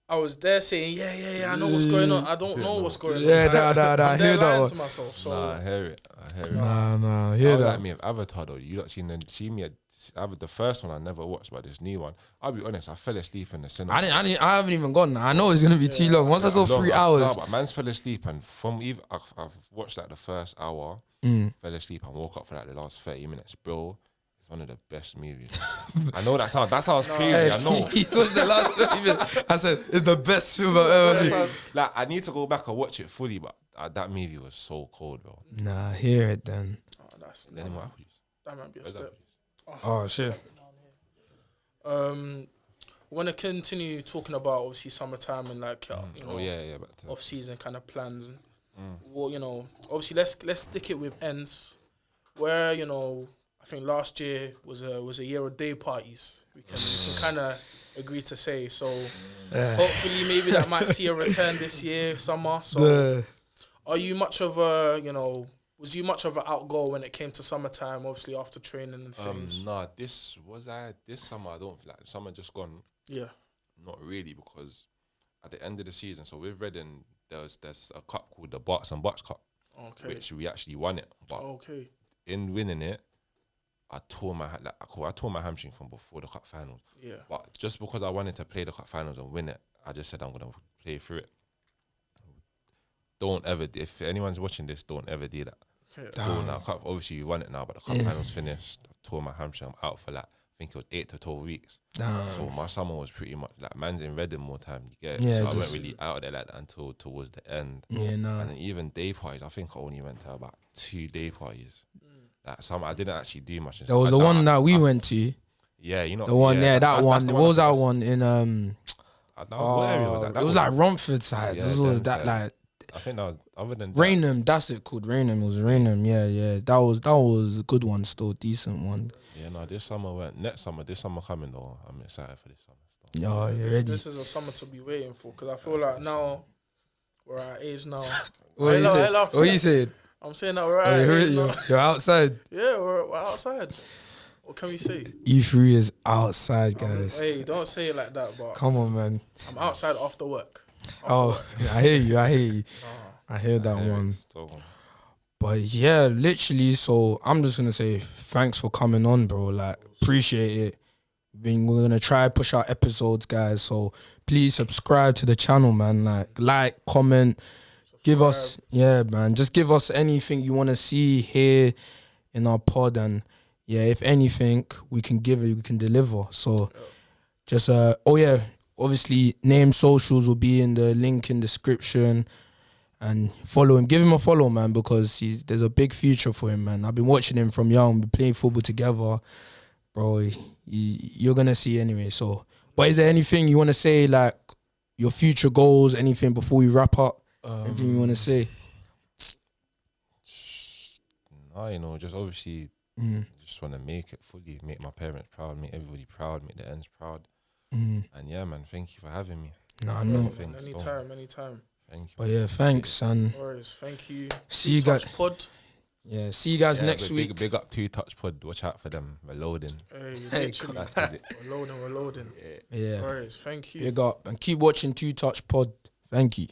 Speaker 2: I was there saying, yeah, I know what's going on. I don't know what's going on.
Speaker 1: Yeah, I hear that one.
Speaker 2: To myself, so.
Speaker 3: Nah, I hear it.
Speaker 1: Nah, I hear that.
Speaker 3: Like me of Avatar though. You not seen me the first one I never watched, but this new one. I'll be honest, I fell asleep in the cinema.
Speaker 1: I haven't even gone. I know it's gonna be too long. Once I saw 3 hours.
Speaker 3: No, but man's fell asleep, and I've watched like the first hour, fell asleep, and woke up for like the last 30 minutes, bro. It's one of the best movies. I know that sounds crazy.
Speaker 1: Hey,
Speaker 3: I know.
Speaker 1: He was the last 30 minutes. I said it's the best film I've ever seen.
Speaker 3: Like I need to go back and watch it fully, but that movie was so cold, bro.
Speaker 1: Nah, hear it then.
Speaker 2: That might be a step.
Speaker 1: Oh shit.
Speaker 2: We're gonna continue talking about obviously summertime and like off season kind of plans. Well, obviously let's stick it with ends where I think last year was a year of day parties. We can kind of agree to say. So hopefully maybe that might see a return this year, summer. So are you much of a, was you much of an outgoer when it came to summertime, obviously after training and things?
Speaker 3: Nah, this summer I don't feel like summer just gone.
Speaker 2: Yeah.
Speaker 3: Not really, because at the end of the season, so with Reading, there's a cup called the Barts and Bucks Cup, which we actually won it. But in winning it, I tore my hamstring from before the cup finals.
Speaker 2: Yeah. But
Speaker 3: just because I wanted to play the cup finals and win it, I just said I'm gonna play through it. Don't ever, if anyone's watching this, don't ever do that. Yeah. Obviously you won it now, but the cup finals finished. I tore my hamstring. I'm out for I think it was 8 to 12 weeks. So my summer was pretty much man's in Reading more time. You get it?
Speaker 1: Yeah,
Speaker 3: so I went really out there like that until towards the end.
Speaker 1: Yeah, no.
Speaker 3: And then even day parties, I think I only went to about 2 day parties. I didn't actually do much.
Speaker 1: There was the one that we went to.
Speaker 3: Yeah,
Speaker 1: the one. Yeah, that one. What was that one in?
Speaker 3: What area was that?
Speaker 1: It was like Romford side. Yeah, it was that like.
Speaker 3: I think that was other than
Speaker 1: Raynham. That's it called Raynham. It was Raynham. Yeah. That was a good one. Still decent one.
Speaker 3: Yeah, no. This summer coming though. I'm excited for this summer.
Speaker 1: Oh, you're ready.
Speaker 2: This is a summer to be waiting for, because I feel like now we're at age now.
Speaker 1: What you said?
Speaker 2: I'm saying that we're at age now.
Speaker 1: You're outside.
Speaker 2: Yeah, we're outside. What can we say?
Speaker 1: E3 is outside, guys.
Speaker 2: Hey, don't say it like that, but
Speaker 1: come on, man.
Speaker 2: I'm outside after work.
Speaker 1: I hear you. I hear that one. But yeah, literally. So I'm just gonna say thanks for coming on, bro. Like, appreciate it. We're gonna try to push out episodes, guys. So please subscribe to the channel, man. Like, comment, give us, just give us anything you want to see here in our pod, and if anything we can give it, we can deliver. So just obviously name socials will be in the link in the description, and follow him, give him a follow, man, because there's a big future for him, man. I've been watching him from young, been playing football together, bro. You're gonna see anyway. So, but is there anything you want to say, like your future goals, anything before we wrap up? Anything you want to say?
Speaker 3: No, just obviously just want to make it fully, make my parents proud, make everybody proud, make the ends proud. And yeah, man, thank you for having me.
Speaker 1: No.
Speaker 2: Anytime.
Speaker 3: Thank you.
Speaker 1: But yeah, thanks, and
Speaker 2: thank you.
Speaker 1: See you guys.
Speaker 2: Pod.
Speaker 1: Yeah, see you guys next week.
Speaker 3: Big up Twotouchpod. Watch out for them. We're loading.
Speaker 2: Hey, we're loading.
Speaker 1: Yeah.
Speaker 2: Alright, thank you.
Speaker 1: Big up, and keep watching Twotouchpod. Thank you.